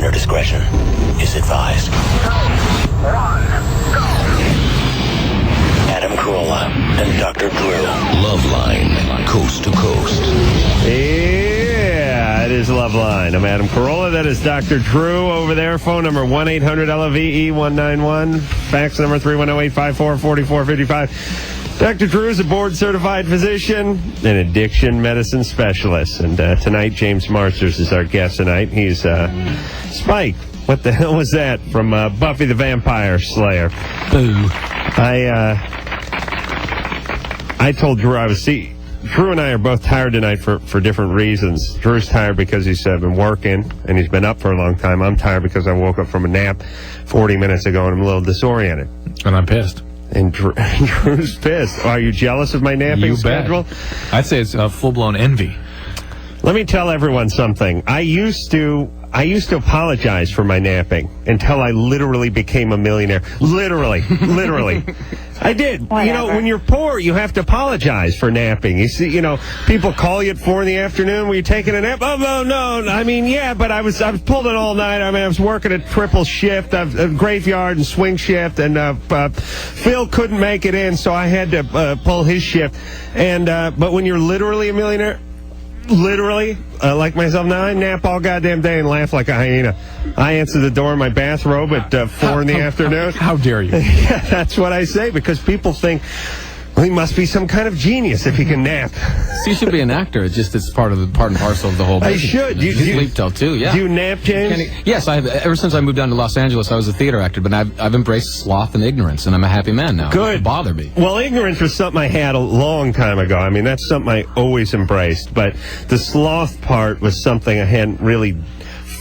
Listener discretion is advised. Adam Carolla and Dr. Drew. Loveline, coast to coast. Yeah, it is Loveline. I'm Adam Carolla. That is Dr. Drew over there. Phone number 1-800-LOVE-191. Fax number 310-854-4455. Dr. Drew is a board-certified physician and addiction medicine specialist. And tonight, James Marsters is our guest tonight. He's Spike. What the hell was that? From Buffy the Vampire Slayer. Boo. I told Drew Drew and I are both tired tonight for different reasons. Drew's tired because he's been working and he's been up for a long time. I'm tired because I woke up from a nap 40 minutes ago and I'm a little disoriented. And I'm pissed. And Drew's pissed. Are you jealous of my napping schedule? I'd say it's full-blown envy. Let me tell everyone something. I used to apologize for my napping until I literally became a millionaire. Literally. I did. Whatever. You know, when you're poor, you have to apologize for napping. You see, people call you at 4 in the afternoon. Were you taking a nap? Oh, no. I mean, yeah, but I was pulling all night. I mean, I was working a triple shift, a graveyard and swing shift, and Phil couldn't make it in, so I had to pull his shift. And but when you're literally a millionaire, like myself now, I nap all goddamn day and laugh like a hyena. I answer the door in my bathrobe at 4 in the afternoon. How dare you? Yeah, that's what I say, because people think, well, he must be some kind of genius if he can nap. So you should be an actor. It's part and parcel of the whole business. I should. You sleep till 2, yeah. Do you nap, James? Yes, ever since I moved down to Los Angeles, I was a theater actor, but I've embraced sloth and ignorance, and I'm a happy man now. Good. It doesn't bother me. Well, ignorance was something I had a long time ago. I mean, that's something I always embraced. But the sloth part was something I hadn't really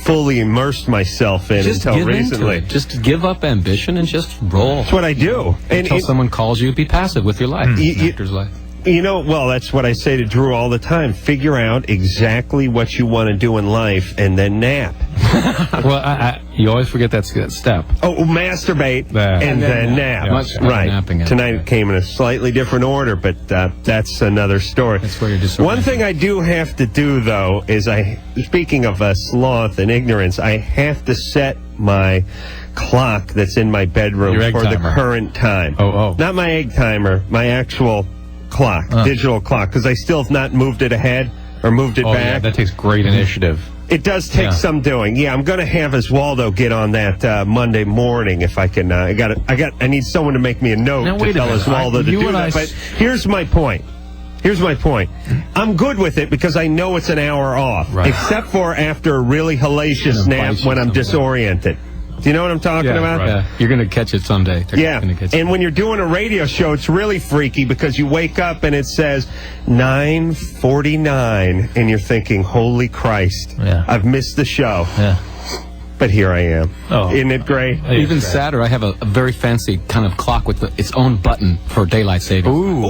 fully immersed myself in until recently. Just give up ambition and just roll. That's what I do. Until someone calls you, be passive with your life. An actor's life. That's what I say to Drew all the time. Figure out exactly what you want to do in life and then nap. Well, you always forget that step. Oh, masturbate and then nap. Yeah. Right. Napping Tonight it came in a slightly different order, but that's another story. That's where you're just One thing I do have to do, though, is speaking of sloth and ignorance, I have to set my clock that's in my bedroom for the current time. Oh. Not my egg timer, my actual clock, digital clock, because I still have not moved it ahead or moved it back. Yeah, that takes great initiative. It does take some doing. Yeah, I'm going to have Oswaldo get on that Monday morning if I can. I need someone to make me a note to tell Oswaldo to do that. But here's my point. I'm good with it because I know it's an hour off, except for after a really hellacious nap when I'm disoriented. Do you know what I'm talking about? Right. Yeah. You're going to catch it someday. And when you're doing a radio show, it's really freaky because you wake up and it says 9:49, and you're thinking, holy Christ, I've missed the show. Yeah. But here I am. Oh. Isn't it great? Even sadder, I have a very fancy kind of clock with its own button for daylight saving. Ooh.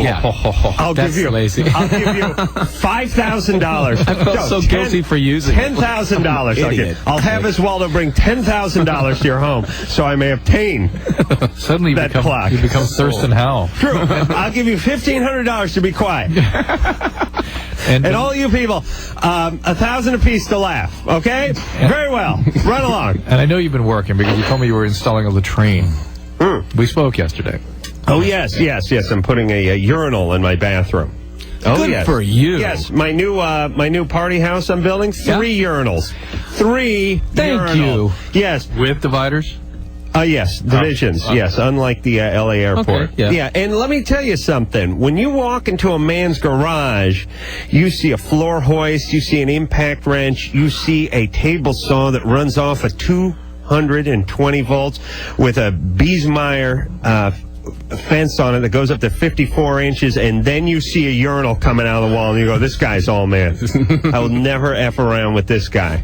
Yeah. I'll give you $5,000. I felt so guilty for using it. $10,000. I'll have Oswaldo bring $10,000 to your home so I may obtain Suddenly that clock. You become Thurston Howell. True. I'll give you $1,500 to be quiet. And all you people, $1,000 apiece to laugh. Okay? Very well. Run along. And I know you've been working because you told me you were installing a latrine. We spoke yesterday. Oh, yes. I'm putting a urinal in my bathroom. Oh, Good for you. Yes, my new party house I'm building, 3 urinals. 3 Thank you. Yes. With dividers? Yes, divisions, yes, unlike the LA airport. Okay, yeah. And let me tell you something. When you walk into a man's garage, you see a floor hoist, you see an impact wrench, you see a table saw that runs off of 220 volts with a Biesmeyer fence on it that goes up to 54 inches, and then you see a urinal coming out of the wall, and you go, this guy's all man. I will never F around with this guy.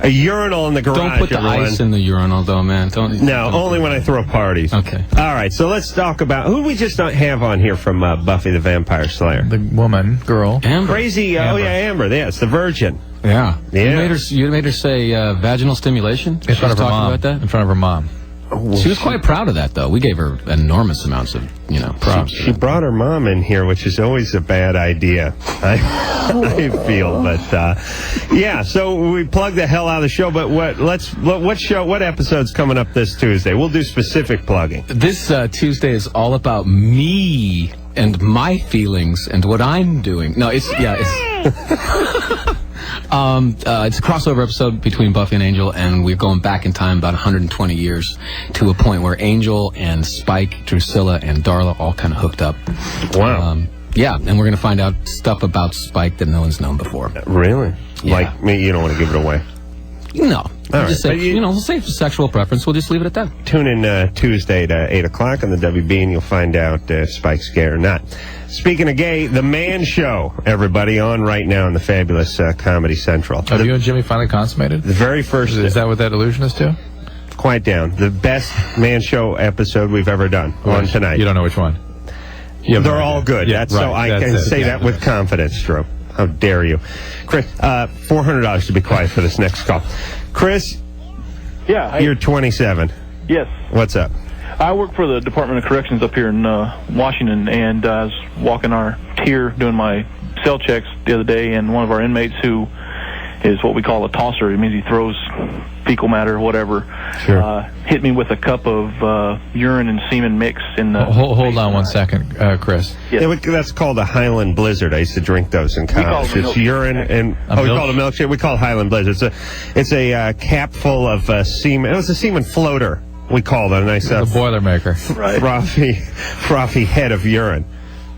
A urinal in the garage. Don't put the ice in the urinal, though, man. No, only when I throw parties. Okay. All right, so let's talk about who we just don't have on here from Buffy the Vampire Slayer. The woman, girl. Amber. Crazy, Amber. Amber, yes, the virgin. Yeah. Yeah. You made her say vaginal stimulation? In front of her mom. About that? In front of her mom. She was quite proud of that, though. We gave her enormous amounts of, props. She brought her mom in here, which is always a bad idea, I feel. But yeah, so we plugged the hell out of the show. But what episode's coming up this Tuesday? We'll do specific plugging. This Tuesday is all about me and my feelings and what I'm doing. No, it's it's a crossover episode between Buffy and Angel, and we're going back in time about 120 years to a point where Angel and Spike, Drusilla, and Darla all kind of hooked up. Wow. Yeah, and we're going to find out stuff about Spike that no one's known before. Really? Yeah. Like me, you don't want to give it away? No. All Just right. say, we'll say sexual preference. We'll just leave it at that. Tune in Tuesday to 8 o'clock on the WB, and you'll find out if Spike's gay or not. Speaking of gay, The Man Show, everybody, on right now on the fabulous Comedy Central. Have you and Jimmy finally consummated? The very first... Is that what that allusion is to? Quiet down. The best Man Show episode we've ever done on tonight. You don't know which one? They're all good. Yeah, So I can say that with confidence, Drew. How dare you. Chris, $400 to be quiet for this next call. Chris, Yeah. you're 27. Yes. What's up? I work for the Department of Corrections up here in Washington, and I was walking our tier doing my cell checks the other day, and one of our inmates, who is what we call a tosser, it means he throws fecal matter or whatever, hit me with a cup of urine and semen mix in the... Hold on one second, Chris. Yes. Yeah, that's called a Highland Blizzard. I used to drink those in college. It's urine and... we call it a milkshake. We call it Highland Blizzard. It's a cap full of semen. It was a semen floater. We call it a nice... The Boilermaker. Right. frothy head of urine.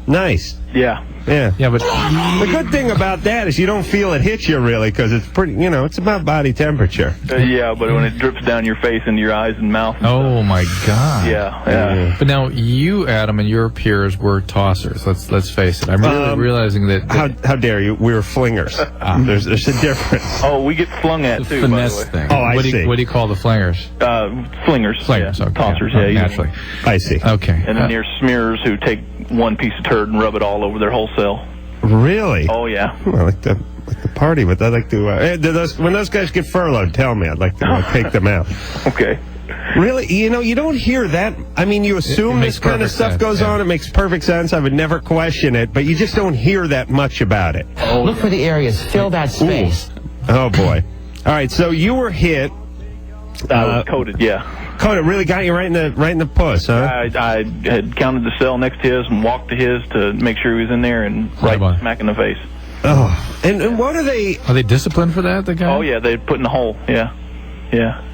Nice. Yeah. Yeah. Yeah, but... The good thing about that is you don't feel it hit you, really, because it's pretty, it's about body temperature. Yeah, but when it drips down your face into your eyes and mouth... Oh, my God. Yeah. But now, you, Adam, and your peers were tossers. Let's face it. I'm really realizing that... How dare you? We were flingers. There's a difference. Oh, we get flung at, too, Finesse by the way. thing. Oh, I see. What do you call the flingers? Flingers. Flingers, Yeah. okay. Tossers, Oh, yeah. naturally. I see. Okay. And then there's smearers who take one piece of turd and rub it all over their whole cell. Really? Oh, yeah. I like to party, but I'd like to... when those guys get furloughed, tell me. I'd like to take them out. Okay. Really? You don't hear that. I mean, you assume It this makes kind of perfect stuff sense, goes yeah. on. It makes perfect sense. I would never question it, but you just don't hear that much about it. Look for the areas. Fill that space. Oh, boy. All right, so you were hit. I was coated, yeah. It really got you right in the puss, huh? I had counted the cell next to his and walked to his to make sure he was in there and right smack in the face. Oh, and what are they? Are they disciplined for that, the guy? Oh, yeah, they put in the hole, yeah,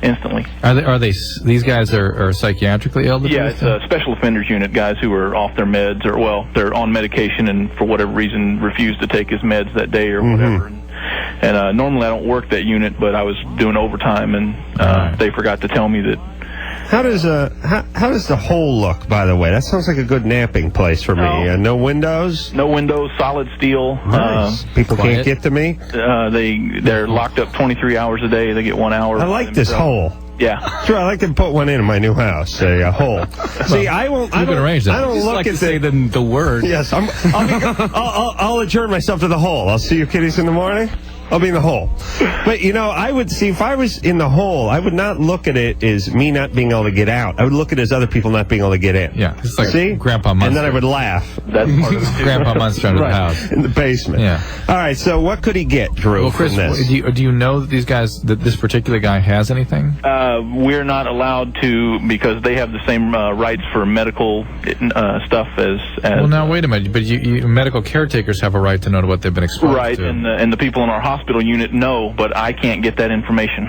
instantly. Are they? These guys are psychiatrically ill? Yeah, it's a special offenders unit, guys who are off their meds, or, well, they're on medication and for whatever reason refused to take his meds that day or whatever. And normally I don't work that unit, but I was doing overtime, and they forgot to tell me that. How does the hole look, by the way? That sounds like a good napping place for me. No windows? No windows, solid steel. Nice. People can't get to me? They're locked up 23 hours a day. They get 1 hour. I like this hole. Yeah. Sure, I'd like to put one in my new house, a hole. See, I won't. I You can arrange that. I don't Just look like at to say the word. Yes, I'll adjourn myself to the hole. I'll see you kiddies in the morning. I'll be in the hole. But, I would see, if I was in the hole, I would not look at it as me not being able to get out. I would look at it as other people not being able to get in. Yeah, it's like see? Grandpa Munster. And then I would laugh. That's part of it, too. Grandpa Munster under the house. In the basement. Yeah. All right, so what could he get, Drew, Well, Chris, from this? do you know that that this particular guy has anything? We're not allowed to, because they have the same rights for medical stuff as. Well, now wait a minute. But you medical caretakers have a right to know what they've been exposed right, to. and the people in our hospital unit know, but I can't get that information.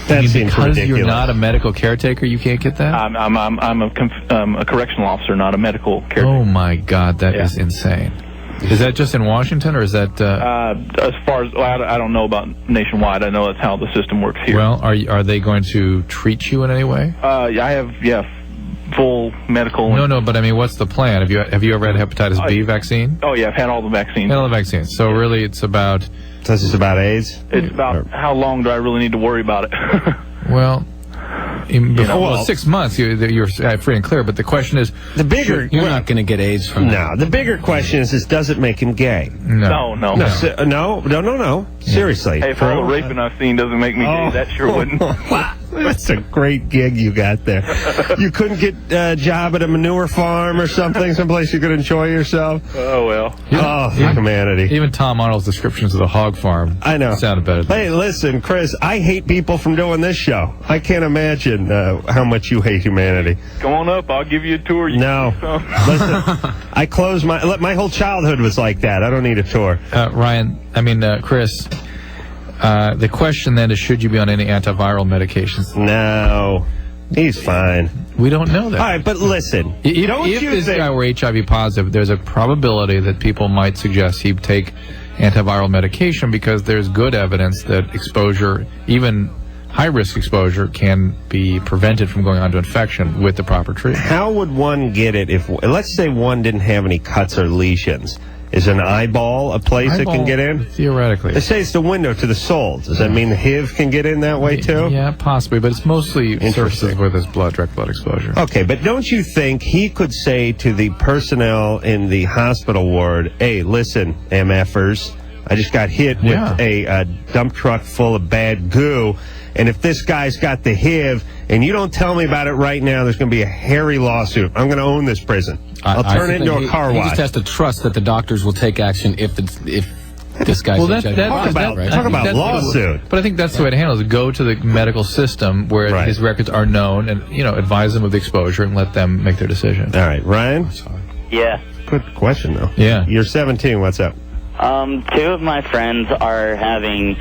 That seems because ridiculous. you're not a medical caretaker, you can't get that? I'm a correctional officer, not a medical caretaker. Oh my God, that is insane. Is that just in Washington, or is that? As far as I don't know about nationwide. I know that's how the system works here. Well, are they going to treat you in any way? I have full medical. No, but I mean, what's the plan? Have you ever had hepatitis B vaccine? Oh yeah, I've had all the vaccines. Had all the vaccines. So really, it's about. So this is about AIDS? It's about how long do I really need to worry about it? Well. 6 months, you're free and clear. But the question is, the bigger You're not going to get AIDS from that. No, the bigger question is does it make him gay? no. No. Seriously. Hey, if all the raping I've seen doesn't make me gay, that sure wouldn't. That's a great gig you got there. You couldn't get a job at a manure farm or something, someplace you could enjoy yourself? Oh, well. Oh, humanity. Even Tom Arnold's descriptions of the hog farm sounded better. Hey, listen, Chris, I hate people from doing this show. I can't imagine how much you hate humanity. Come on up. I'll give you a tour. No. Listen, I closed my whole childhood was like that. I don't need a tour. Chris, the question then is, should you be on any antiviral medications? No. He's fine. We don't know that. All right, but listen. If this guy were HIV positive, there's a probability that people might suggest he take antiviral medication because there's good evidence that exposure, even high-risk exposure, can be prevented from going on to infection with the proper treatment. How would one get it if, let's say one didn't have any cuts or lesions? Is an eyeball a place it can get in? Theoretically. They say it's the window to the soul. Does that mean the HIV can get in that way, too? Yeah, possibly, but it's mostly surfaces where there's direct blood exposure. Okay, but don't you think he could say to the personnel in the hospital ward, hey, listen, MFers, I just got hit with a dump truck full of bad goo, and if this guy's got the HIV, and you don't tell me about it right now, there's going to be a hairy lawsuit. I'm going to own this prison. I'll turn it into a car wash. He just has to trust that the doctors will take action if this guy's talk about lawsuit. But I think that's the way to handle it. Go to the medical system where his records are known and, advise them of the exposure and let them make their decision. All right. Ryan? Yeah. Good question, though. Yeah. You're 17. What's up? 2 of my friends are having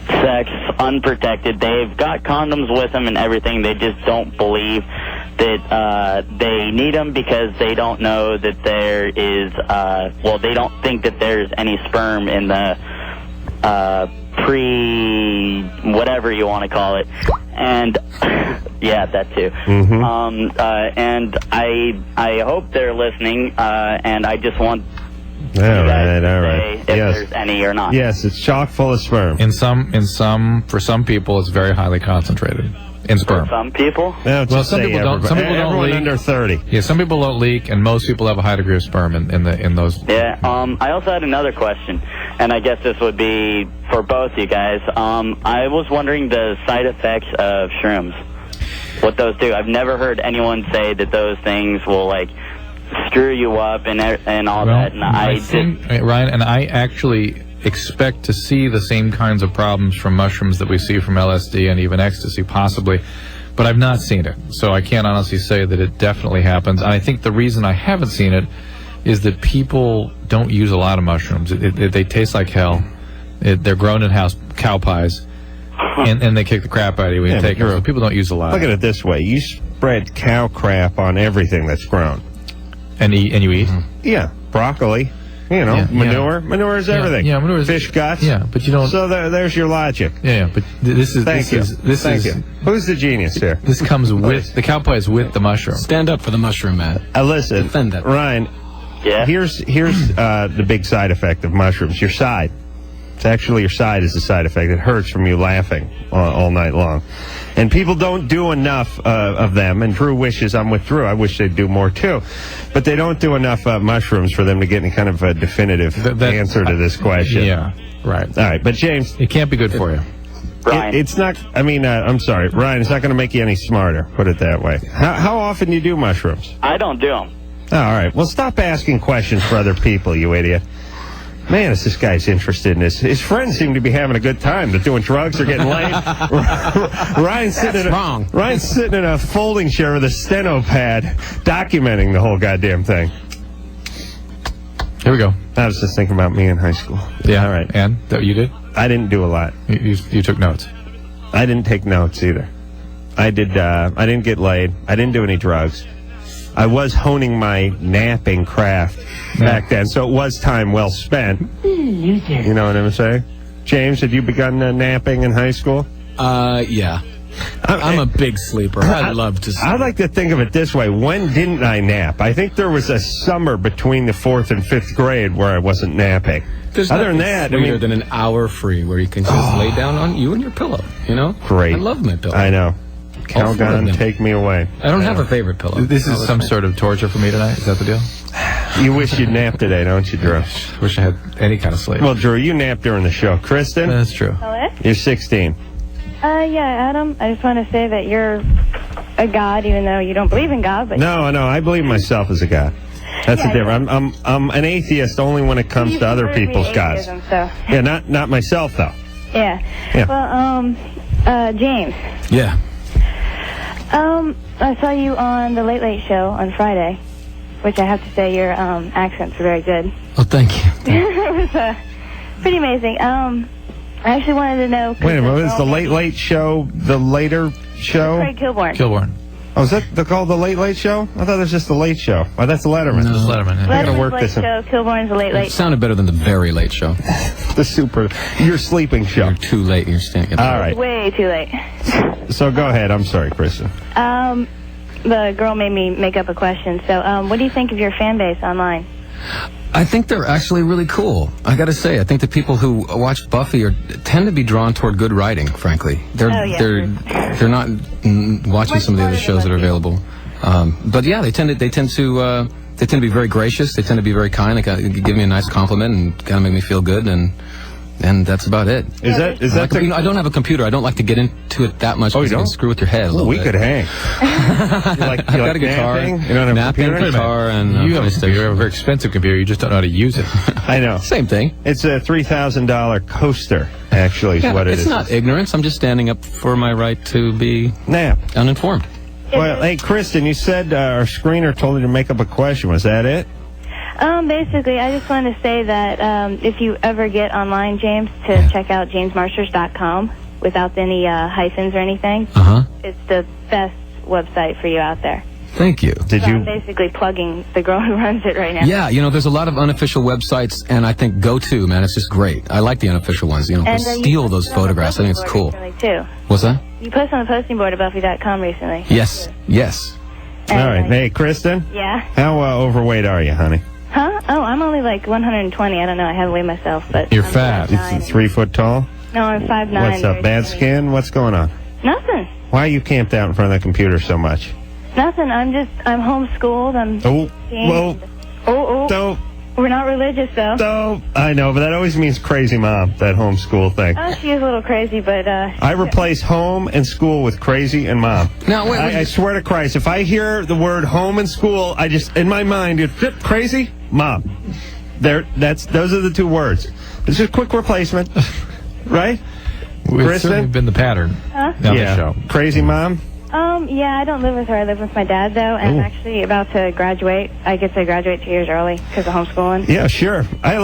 sex unprotected. They've got condoms with them and everything. They just don't believe that they need them because they don't know that there is, they don't think that there's any sperm in the whatever you want to call it. And yeah, that too. Mm-hmm. And I hope they're listening, and I just want all right. if there's any or not. Yes, it's chock full of sperm. For some people, it's very highly concentrated in sperm. For some people? No, some people don't. Some people don't leak. Under 30. Yeah, some people don't leak, and most people have a high degree of sperm in those. Yeah. I also had another question, and I guess this would be for both you guys. I was wondering the side effects of shrooms. What those do. I've never heard anyone say that those things will screw you up and all that. And Ryan, and I actually expect to see the same kinds of problems from mushrooms that we see from LSD and even ecstasy, possibly, but I've not seen it, so I can't honestly say that it definitely happens. And I think the reason I haven't seen it is that people don't use a lot of mushrooms. They taste like hell. They're grown in house cow pies, and they kick the crap out of you when you take them. So people don't use a lot. Look at it this way: you spread cow crap on everything that's grown. And you eat? Yeah, broccoli. Manure. Manure is everything. Yeah, manure is fish guts. Yeah, but you don't. So there's your logic. Yeah, but this is. Thank you. Who's the genius here? This comes with the cow pie is with the mushroom. Stand up for the mushroom, Matt. Listen, defend that. Ryan. Yeah. Here's the big side effect of mushrooms. Your side. It's actually your side is the side effect. It hurts from you laughing all night long. And people don't do enough of them. And Drew wishes, I'm with Drew, I wish they'd do more too. But they don't do enough mushrooms for them to get any kind of a definitive answer to this question. Yeah, right. All right, but James. It can't be good for you. It's not, I'm sorry, Ryan, it's not going to make you any smarter, put it that way. How often do you do mushrooms? I don't do them. Oh, all right. Well, stop asking questions for other people, you idiot. Man, is this guy's interested in this. His friends seem to be having a good time. They're doing drugs, they're getting laid. Ryan's sitting in a folding chair with a steno pad, documenting the whole goddamn thing. Here we go. I was just thinking about me in high school. Yeah, all right. And that you did? I didn't do a lot. You took notes? I didn't take notes either. I didn't get laid. I didn't do any drugs. I was honing my napping craft back then, so it was time well spent. You know what I'm saying? James, had you begun napping in high school? Yeah. I'm a big sleeper. I'd love to sleep. I like to think of it this way. When didn't I nap? I think there was a summer between the 4th and 5th grade where I wasn't napping. There's Other than that, sweeter than an hour free where you can just lay down on you and your pillow, Great. I love my pillow. I know. Calgon, take me away. I don't have a favorite pillow. This is some sort of torture for me tonight. Is that the deal? You wish you'd nap today, don't you, Drew? Wish I had any kind of sleep. Well, Drew, you napped during the show. Kristen? That's true. Hello? You're 16. Yeah, Adam, I just want to say that you're a god, even though you don't believe in God. But No, I believe myself as a god. That's the difference. I'm an atheist only when it comes to other people's gods. So. Yeah, not myself, though. Yeah. Well, James. Yeah. I saw you on the Late Late Show on Friday, which I have to say your accents are very good. Oh, thank you. It was pretty amazing. I actually wanted to know... Wait a minute, is the Late Late Show the later show? Craig Kilborn. Kilborn. Oh, is that called the Late Late Show? I thought it was just the Late Show. Oh, that's Letterman. This is Letterman. Yeah. I gotta Letterman's work Late this in. Show, Kilborn's the Late Late It sounded better than the Very Late Show. Your sleeping show. You're too late and you're standing up. All right. Way too late. So go ahead. I'm sorry, Kristen. The girl made me make up a question. So, what do you think of your fan base online? I think they're actually really cool. I got to say, I think the people who watch Buffy tend to be drawn toward good writing. Frankly, they're not watching some of the other shows that are available. But yeah, they tend to be very gracious. They tend to be very kind. They give me a nice compliment and kind of make me feel good, and that's about it. Is that I don't have a computer. I don't like to get into it that much. Oh, you because it don't? can screw with your head a little we bit. could hang. I've got a guitar. Napping? You don't have a Napping, computer? guitar, and You have a computer. You have a very expensive computer. You just don't know how to use it. I know. Same thing. It's a $3,000 coaster, actually, is what it is. It's not ignorance. I'm just standing up for my right to be Nap. uninformed. Well, hey, Kristen, you said our screener told you to make up a question. Was that it? Basically, I just wanted to say that if you ever get online, James, to check out jamesmarsters.com without any hyphens or anything. It's the best website for you out there. Thank you. I'm basically plugging the girl who runs it right now. Yeah, there's a lot of unofficial websites, and I think GoTo, man, it's just great. I like the unofficial ones. And, steal those photographs. I think it's cool. Too. What's that? You posted on the posting board at Buffy.com recently. Yes. And, all right. Hey, Kristen? Yeah? How overweight are you, honey? Huh? Oh, I'm only like 120. I don't know. I haven't weighed myself, but... You're I'm fat. 5'9". 3 foot tall? No, I'm 5'9". What's up, bad skin? What's going on? Nothing. Why are you camped out in front of the computer so much? Nothing. I'm homeschooled. Don't. We're not religious, though. Don't. I know, but that always means crazy mom, that homeschool thing. Oh, she is a little crazy, but... I replace home and school with crazy and mom. Now, wait, I swear to Christ, if I hear the word home and school, I just, in my mind, it's crazy, mom. Those are the two words. It's a quick replacement, right? It's Kristen? certainly been the pattern on the show. Crazy mom? Yeah, I don't live with her. I live with my dad, though, and I'm actually about to graduate. I get to graduate 2 years early because of homeschooling. Yeah, sure. I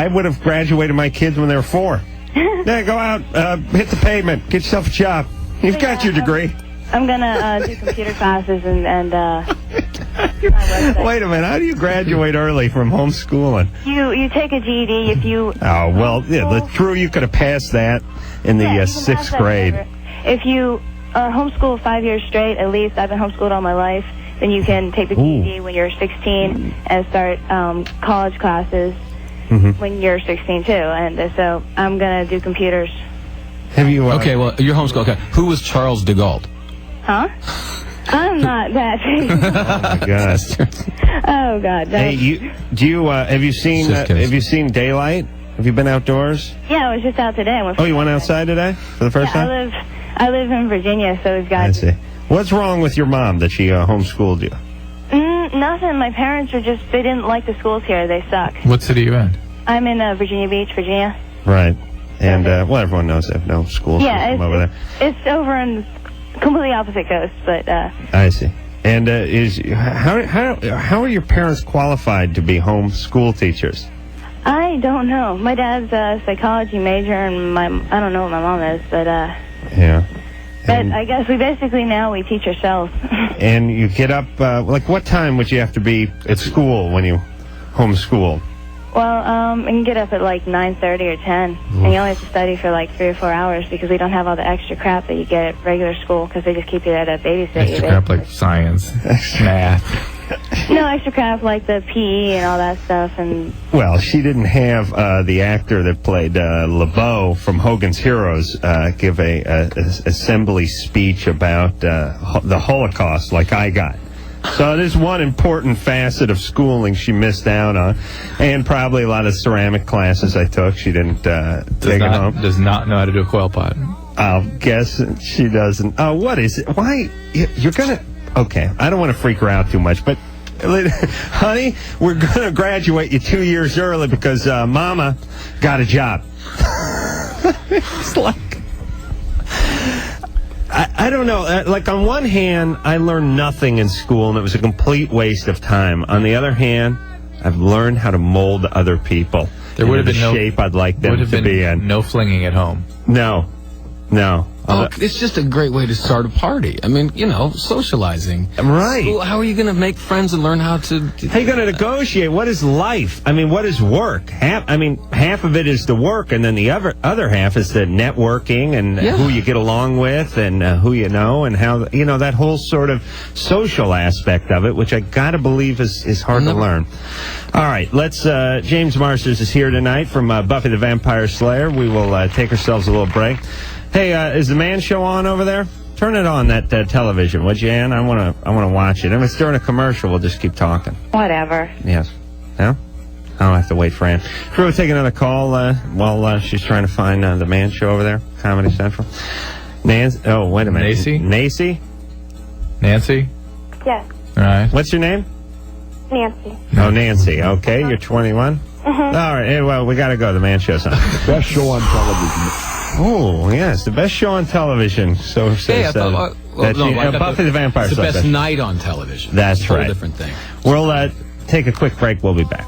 would have graduated my kids when they were 4. Yeah, go out, hit the pavement, get yourself a job. You've got your degree. I'm going to do computer classes and Wait a minute, how do you graduate early from homeschooling? You take a GED if you... Oh, well, yeah, Drew, you could have passed that in the 6th grade. If you are homeschooled 5 years straight, at least, I've been homeschooled all my life, then you can take the GED when you're 16 and start college classes when you're 16 too. And so I'm going to do computers. Have you... Okay, well, you're homeschooled. Okay, who was Charles de Gaulle? Huh? I'm not that famous. Oh, my God. Oh, God. Hey, have you seen daylight? Have you been outdoors? Yeah, I was just out today. You went outside today for the first time? I live in Virginia, so we've got... I see. What's wrong with your mom that she homeschooled you? Nothing. My parents they didn't like the schools here. They suck. What city are you in? I'm in Virginia Beach, Virginia. Right. And, everyone knows they have no school system over there. It's over on the completely opposite coast, but... I see. And how are your parents qualified to be homeschool teachers? I don't know. My dad's a psychology major, and I don't know what my mom is, but... Yeah. But I guess we teach ourselves. And you get up, what time would you have to be at school when you homeschool? Well, I can get up at like 9:30 or 10, and you only have to study for like 3 or 4 hours because we don't have all the extra crap that you get at regular school because they just keep you there to babysit you. Extra crap like science, math. No, extracurricular like the PE and all that stuff. And Well, she didn't have the actor that played LeBeau from Hogan's Heroes give a assembly speech about the Holocaust like I got. So there's one important facet of schooling she missed out on, and probably a lot of ceramic classes I took. She didn't take it home. Does not know how to do a quail pot. I'll guess she doesn't. Oh, what is it? Why? You're going to... Okay, I don't want to freak her out too much, but... Honey, we're going to graduate you 2 years early because Mama got a job. It's like... I don't know. Like, on one hand, I learned nothing in school, and it was a complete waste of time. On the other hand, I've learned how to mold other people There would have been the shape I'd like them to be in. No flinging at home. No. Oh, it's just a great way to start a party. I mean, socializing. Right. School, how are you going to make friends and learn how to... How are you going to negotiate? What is life? I mean, what is work? Half of it is the work, and then the other half is the networking and who you get along with and who you know and how, that whole sort of social aspect of it, which I got to believe is hard to learn. All right, let's, James Marsters is here tonight from Buffy the Vampire Slayer. We will take ourselves a little break. Hey, is the Man Show on over there? Turn it on, that television, would you, Ann? I want to watch it. If it's during a commercial, we'll just keep talking. whatever. Yes. No? I don't have to wait for Ann. We'll take another call while she's trying to find the Man Show over there, Comedy Central. Nancy? Oh, wait a minute. Nancy? Yes. All right. What's your name? Nancy. Oh, Nancy. Okay, you're 21? All right, hey, well, we got to go. The Man Show's on. Best show on television. Oh, yes, the best show on television. So says Buffy the Vampire It's the Slayer. best night on television. That's it's a whole right. different thing. We'll take a quick break. We'll be back.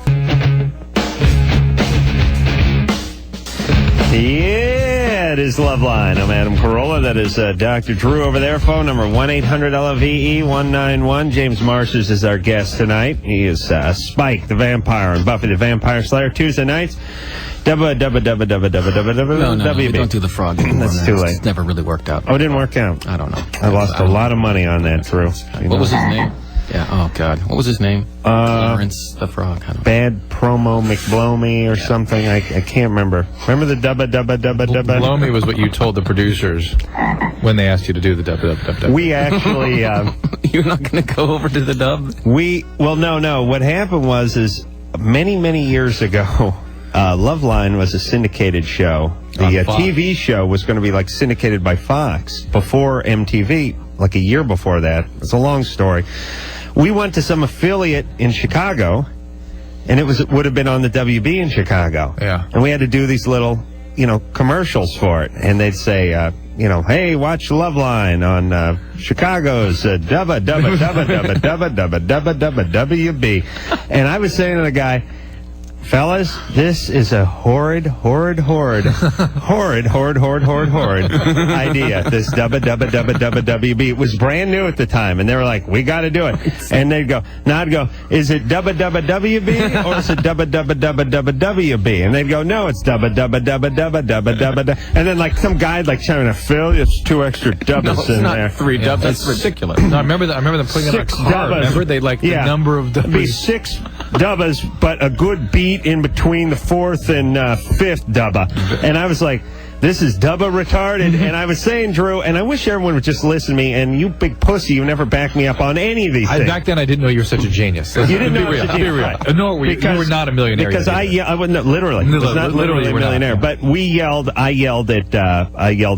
Yeah, it is Loveline. I'm Adam Carolla. That is Dr. Drew over there. Phone number 1-800-LOVE-191. James Marsters is our guest tonight. He is Spike the Vampire on Buffy the Vampire Slayer Tuesday nights. No, we don't do the frog anymore. That's too late. It's never really worked out. Oh, it didn't work out. I don't know. I lost a lot of money on that, Drew. What was his name? Yeah, oh, God. What was his name? Lawrence the Frog. I don't know. Bad Promo McBlomy or something. I can't remember. Remember the dubba? Blomy was what you told the producers when they asked you to do the dub. We actually... You're not going to go over to the dub? No. What happened was many, many years ago... Loveline was a syndicated show. The TV show was going to be like syndicated by Fox before MTV, like a year before that. It's a long story. We went to some affiliate in Chicago, and it would have been on the WB in Chicago. Yeah. And we had to do these little, commercials for it. And they'd say, hey, watch Loveline on Chicago's WB. And I was saying to the guy, fellas, this is a horrid idea. This WB. It was brand new at the time, and they were like, "We got to do it." And they'd go, "I'd go, is it WB or is it WB?" And they'd go, "No, it's WB." And then like some guy like trying to fill, it's 2 extra dubs in there. 3 dubs. That's ridiculous. No, I remember them putting it in a car. Remember they the number of dubs. It'd be 6 dubbas, but a good beat in between the 4th and 5th dubba. And I was like, this is dubba retarded. And I was saying, Drew, and I wish everyone would just listen to me, and you big pussy, you never back me up on any of these things. Back then, I didn't know you were such a genius. You didn't know I was a genius. Right. No, you were not a millionaire. Because I wasn't literally. I was not literally a millionaire. But I yelled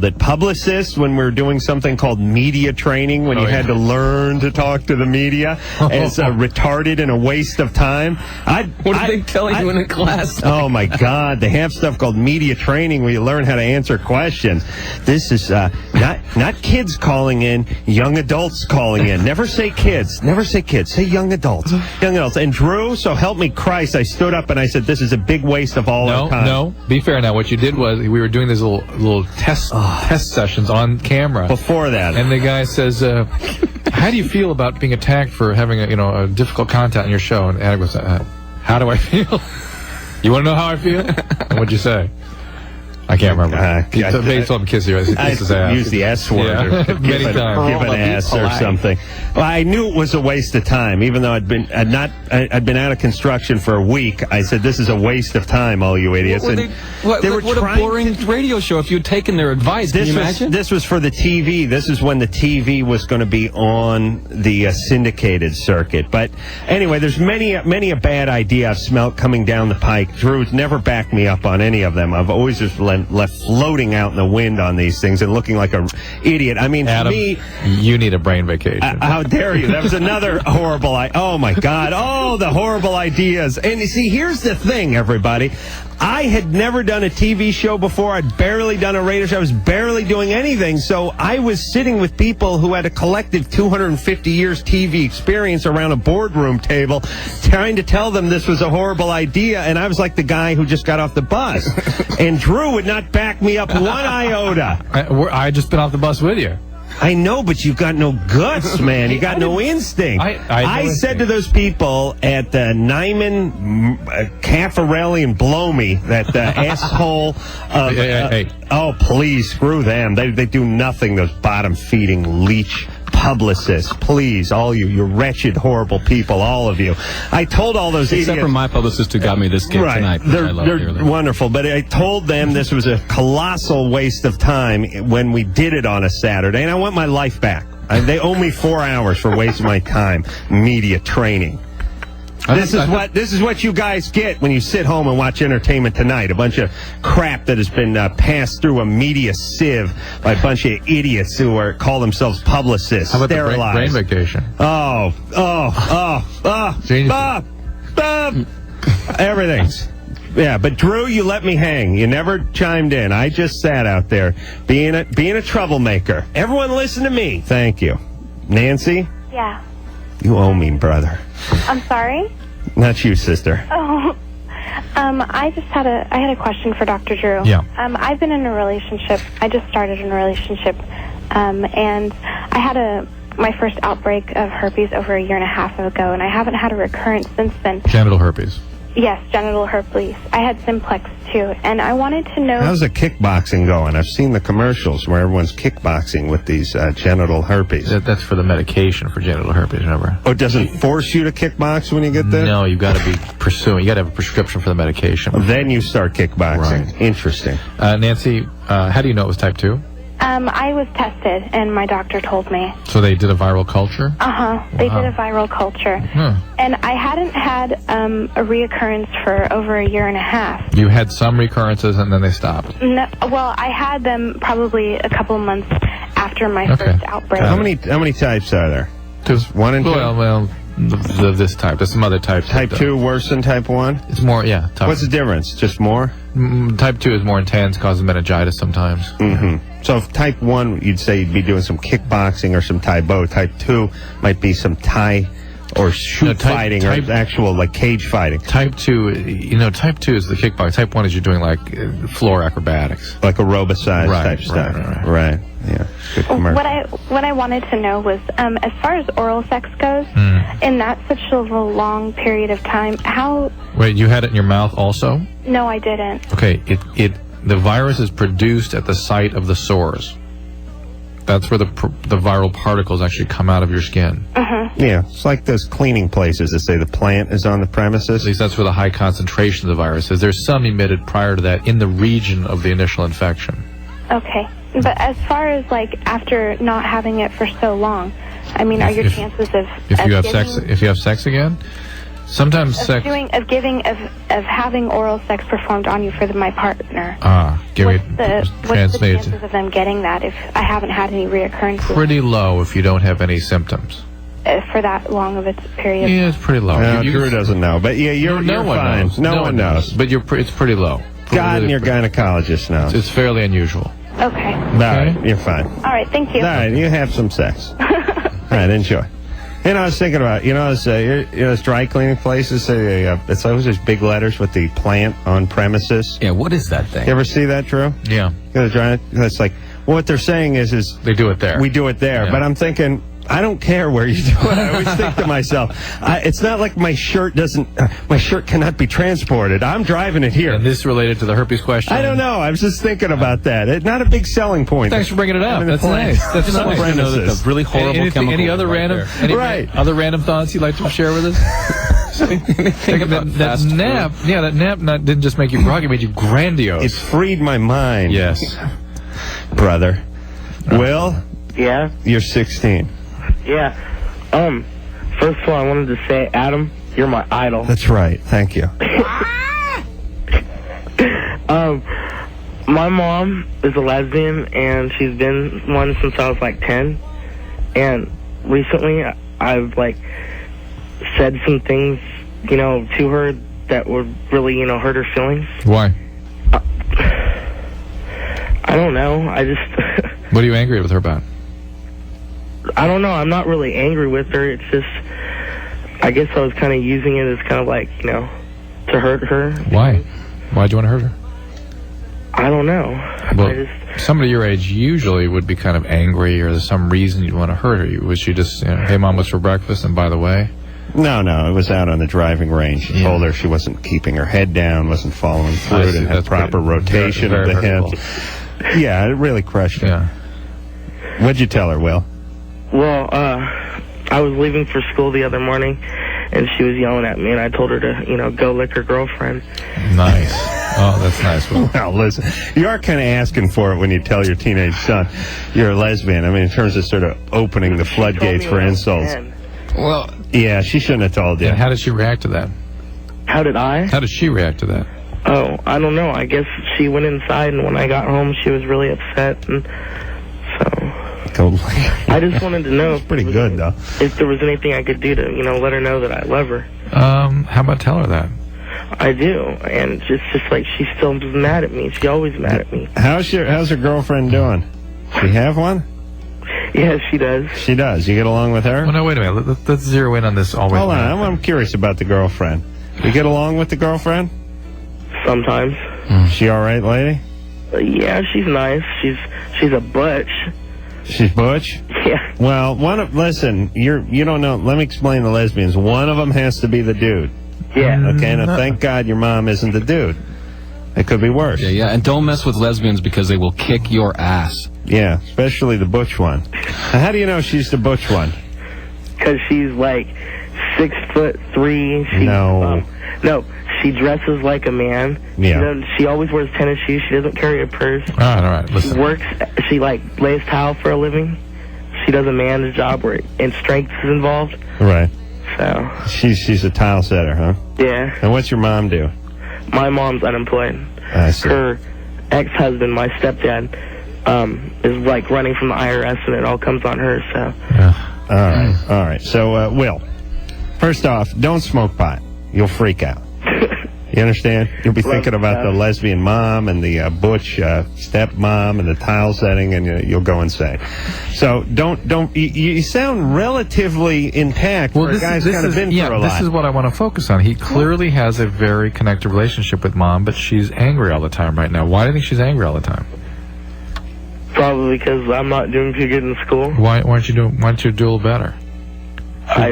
at publicists when we were doing something called media training, when you had to learn to talk to the media as retarded and a waste of time. What did they tell you in a class? Oh my God, they have stuff called media training where you learn how to answer questions. This is not kids calling in, young adults calling in. Never say kids. Never say kids. Say young adults. Young adults. And Drew, so help me Christ, I stood up and I said, this is a big waste of all our time. No, be fair now. What you did was we were doing these little test sessions on camera. Before that. And the guy says, how do you feel about being attacked for having a difficult content on your show? And Adam goes, how do I feel? You want to know how I feel? And what'd you say? I can't remember. Maybe told him kiss you. I used the S word or give an ass or something. Well, I knew it was a waste of time, even though I'd been out of construction for a week. I said, "This is a waste of time, all you idiots." What a boring radio show if you'd taken their advice. Can you imagine? This was for the TV. This is when the TV was going to be on the syndicated circuit. But anyway, there's many a bad idea I've smelt coming down the pike. Drew's never backed me up on any of them. I've always just left floating out in the wind on these things and looking like an idiot. I mean, Adam, to me, you need a brain vacation. How dare you? That was another horrible. Oh my God! Oh, the horrible ideas. And you see, here's the thing, everybody. I had never done a TV show before. I'd barely done a radio show. I was barely doing anything. So I was sitting with people who had a collective 250 years TV experience around a boardroom table, trying to tell them this was a horrible idea. And I was like the guy who just got off the bus. And Drew would not back me up one iota. I just been off the bus with you. I know, but you've got no guts, man. You got no instinct. I said to those people at the Nyman, Caffarelli, and Blow Me, that asshole of... Hey. Oh, please, screw them. They do nothing, those bottom-feeding leech publicists. Please, all you wretched, horrible people, all of you. I told all those idiots... Except for my publicist who got me this gig tonight. They're wonderful, but I told them this was a colossal waste of time when we did it on a Saturday, and I want my life back. They owe me 4 hours for wasting my time media training. This is what you guys get when you sit home and watch Entertainment Tonight. A bunch of crap that has been passed through a media sieve by a bunch of idiots who call themselves publicists. How about the brain vacation? Everything's. Yeah, but Drew, you let me hang. You never chimed in. I just sat out there being a troublemaker. Everyone listen to me. Thank you. Nancy? Yeah. You owe me, brother. I'm sorry? Not you, sister. Oh. I had a question for Dr. Drew. Yeah. I've been in a relationship. I just started in a relationship. And I had my first outbreak of herpes over a year and a half ago, and I haven't had a recurrence since then. Genital herpes. Yes, genital herpes. I had simplex too, and I wanted to know... How's the kickboxing going? I've seen the commercials where everyone's kickboxing with these genital herpes. That's for the medication for genital herpes, remember? Oh, it doesn't force you to kickbox when you get there? No, you've got to be pursuing. You got to have a prescription for the medication. Then you start kickboxing. Right. Interesting. Nancy, how do you know it was type 2? I was tested, and my doctor told me. So they did a viral culture? They did a viral culture. And I hadn't had a reoccurrence for over a year and a half. You had some recurrences, and then they stopped? No, well, I had them probably a couple of months after my first outbreak. How many types are there? Just 1 and 2? Well, this type. There's some other types. Type 2 worse than type 1? It's more, yeah. What's the difference? Just more? Type 2 is more intense, causes meningitis sometimes. Mm-hmm. So if type 1, you'd say you'd be doing some kickboxing or some Taibo. Type 2 might be some Thai or fighting or actual like cage fighting. Type 2, type 2 is the kickboxing. Type 1 is you're doing like floor acrobatics. Like aerobicide type stuff. Right. Yeah. Good commercial. What I wanted to know was, as far as oral sex goes, in that such a long period of time, how... Wait, you had it in your mouth also? No, I didn't. Okay, the virus is produced at the site of the sores. That's where the viral particles actually come out of your skin. Yeah, it's like those cleaning places that say the plant is on the premises. At least that's where the high concentration of the virus is. There's some emitted prior to that in the region of the initial infection. Okay. But as far as, like, after not having it for so long, I mean, are your chances of... If you have sex again? Sometimes having oral sex performed on you for my partner. What's the chances of them getting that if I haven't had any reoccurrences? Pretty low if you don't have any symptoms. For that long of a period? Yeah, it's pretty low. Drew doesn't know, but yeah, you're fine. No one knows. But it's pretty low. God and your gynecologist knows. It's fairly unusual. Okay. All right, you're fine. All right, thank you. All right, you have some sex. All right, enjoy. And I was thinking about, those dry cleaning places, it's always those big letters with the plant on premises. Yeah, what is that thing? You ever see that, Drew? Yeah. It's like, what they're saying is they do it there. We do it there. Yeah. But I'm thinking, I don't care where you do it. I always think to myself, it's not like my shirt cannot be transported. I'm driving it here. And this related to the herpes question? I don't know. I was just thinking about that. It's not a big selling point. Thanks for bringing it up. That's nice. That's nice to know that the really horrible chemical. Any other random thoughts you'd like to share with us? that nap didn't just make you groggy, it made you grandiose. It freed my mind. Yes. Brother. Will? Yeah? You're 16. Yeah. First of all, I wanted to say, Adam, you're my idol. That's right. Thank you. My mom is a lesbian, and she's been one since I was like 10. And recently, I've like said some things, to her that would really, hurt her feelings. Why? I don't know. I just... What are you angry with her about? I don't know. I'm not really angry with her. It's just, I guess I was kind of using it as kind of like, to hurt her. Why? Why'd you want to hurt her? I don't know. Well, somebody your age usually would be kind of angry, or there's some reason you'd want to hurt her. Was she just, hey, Mom, what's for breakfast? And by the way... No, it was out on the driving range. She told her she wasn't keeping her head down, wasn't following through, didn't have proper rotation of the hips. Yeah, it really crushed her. Yeah. What'd you tell her, Will? Well, I was leaving for school the other morning, and she was yelling at me, and I told her to, go lick her girlfriend. Nice. Oh, that's nice, Will. Well, listen, you are kind of asking for it when you tell your teenage son you're a lesbian. I mean, in terms of sort of opening the floodgates for insults. Well, yeah, she shouldn't have told you. And how did she react to that? How did I? How did she react to that? Oh, I don't know. I guess she went inside, and when I got home, she was really upset, and so... I just wanted to know... Pretty good, though. If there was anything I could do to, let her know that I love her. How about tell her that? I do, and it's just like she's still mad at me. She's always mad at me. How's her girlfriend doing? She have one? Yes, she does. She does. You get along with her? Well, no, wait a minute. Let's zero in on this always. Hold on. I'm curious about the girlfriend. You get along with the girlfriend? Sometimes. She all right, lady? Yeah, she's nice. She's a butch. She's butch? Yeah. Well, listen, you don't know. Let me explain the lesbians. One of them has to be the dude. Yeah. Okay, now thank God your mom isn't the dude. It could be worse. Yeah, and don't mess with lesbians because they will kick your ass. Yeah, especially the butch one. Now, how do you know she's the butch one? Because she's like 6'3". No, she dresses like a man. Yeah. She always wears tennis shoes. She doesn't carry a purse. All right. Listen. She works. She lays tile for a living. She does a man's job and strength is involved. Right. So. She's a tile setter, huh? Yeah. And what's your mom do? My mom's unemployed. I see. Her ex-husband, my stepdad, is like running from the IRS, and it all comes on her. So. Yeah. All right. So, Will, first off, don't smoke pot. You'll freak out. You understand? You'll be thinking about the lesbian mom and the butch stepmom and the tile setting, and you'll go insane. So don't. You sound relatively intact. Well, for a guy's kind of been through a lot. This is what I want to focus on. He clearly has a very connected relationship with Mom, but she's angry all the time right now. Why do you think she's angry all the time? Probably because I'm not doing too good in school. Why don't you do a little better?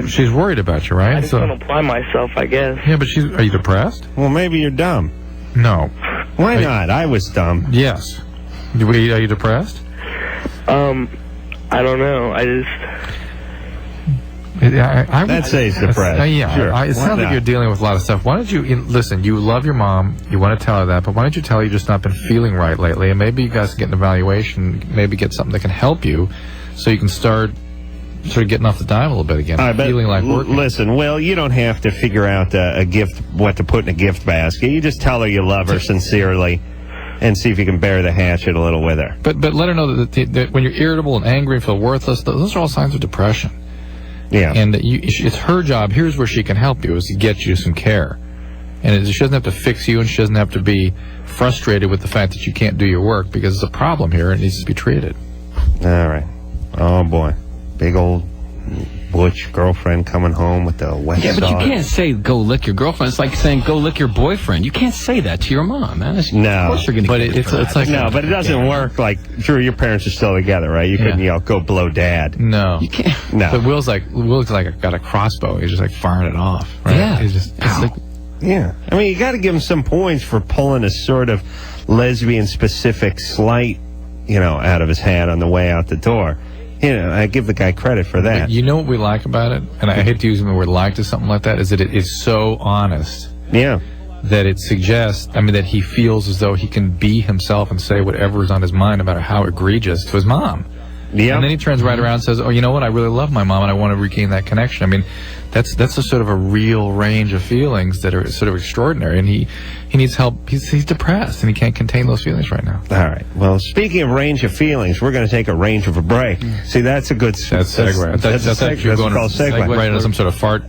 She's worried about you, right? I just want to apply myself, I guess. Yeah, but are you depressed? Well, maybe you're dumb. No. Why not? I was dumb. Yes. Are you depressed? I don't know. I just... I'd say he's depressed. Yeah, sure. It sounds like you're dealing with a lot of stuff. Why don't you listen? You love your mom. You want to tell her that, but why don't you tell her you've just not been feeling right lately, and maybe you guys can get an evaluation, maybe get something that can help you, so you can start sort of getting off the dime a little bit again, feeling like working. Listen, Will, you don't have to figure out a gift, what to put in a gift basket. You just tell her you love her sincerely, and see if you can bear the hatchet a little with her. But let her know that when you're irritable and angry and feel worthless, those are all signs of depression. Yeah. And it's her job. Here's where she can help you, is to get you some care. And she doesn't have to fix you, and she doesn't have to be frustrated with the fact that you can't do your work, because it's a problem here and it needs to be treated. All right. Oh, boy. Big old butch girlfriend coming home with the wet Yeah, but sauce. you can't say go lick your girlfriend. It's like saying go lick your boyfriend. You can't say that to your mom, man. No. Of course you're going to But get it's like No, but it doesn't work like, Drew, your parents are still together, right? You couldn't yell, go blow dad. no. You can't. No. But Will's like got a crossbow. He's just like firing it off. Right? Yeah. It's like, Yeah. I mean, you got to give him some points for pulling a sort of lesbian-specific slight, out of his hat on the way out the door. I give the guy credit for that. you know what we like about it, and I hate to use the word like to something like that, is that it is so honest. Yeah. That it suggests, that he feels as though he can be himself and say whatever is on his mind, no matter how egregious, to his mom. Yeah. And then he turns right around and says, oh, you know what, I really love my mom and I want to regain that connection. That's a sort of a real range of feelings that are sort of extraordinary, and he needs help. He's depressed and he can't contain those feelings right now. All right. Well, speaking of range of feelings, we're going to take a range of a break. See, that's a good segue. That's a segue. That's called segue. Right into some sort of fart.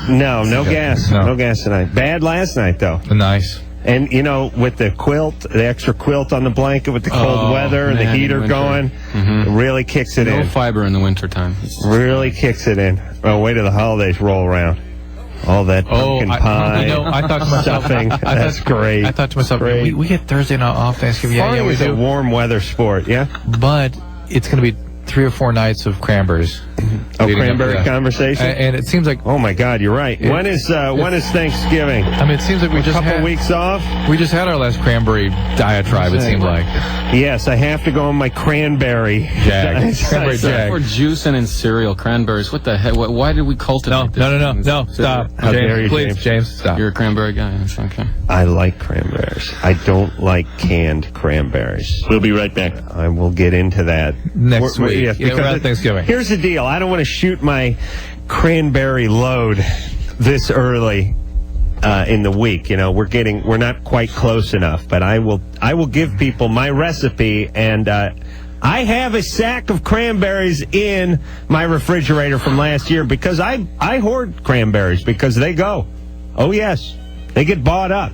No gas. No gas tonight. Bad last night, though. Nice. And, with the quilt, the extra quilt on the blanket with the cold weather and the heater going, it really kicks it in. No fiber in the wintertime. Really kicks it in. Oh, wait till the holidays roll around. All that pumpkin pie, I thought to myself, stuffing. That's great. I thought to myself, we get Thursday night off Thanksgiving. Farming we is do. a warm weather sport, yeah? But it's going to be 3 or 4 nights of cranberries. Cranberry conversation? And it seems like... Oh, my God, you're right. When is Thanksgiving? it seems like we just had... weeks off? We just had our last cranberry diatribe, it seemed like. Yes, I have to go on my cranberry. Jag. Cranberry jag. Or juicing in cereal, cranberries. What the heck? Why did we cultivate this? No, stop. How dare you, please, James, stop. You're a cranberry guy. That's okay. I like cranberries. I don't like canned cranberries. We'll be right back. I will get into that Next week. Yes, Yeah, because around Thanksgiving. Here's the deal. I don't want to shoot my cranberry load this early in the week. We're not quite close enough, but I will give people my recipe, and I have a sack of cranberries in my refrigerator from last year because I hoard cranberries because they go. Oh yes, they get bought up.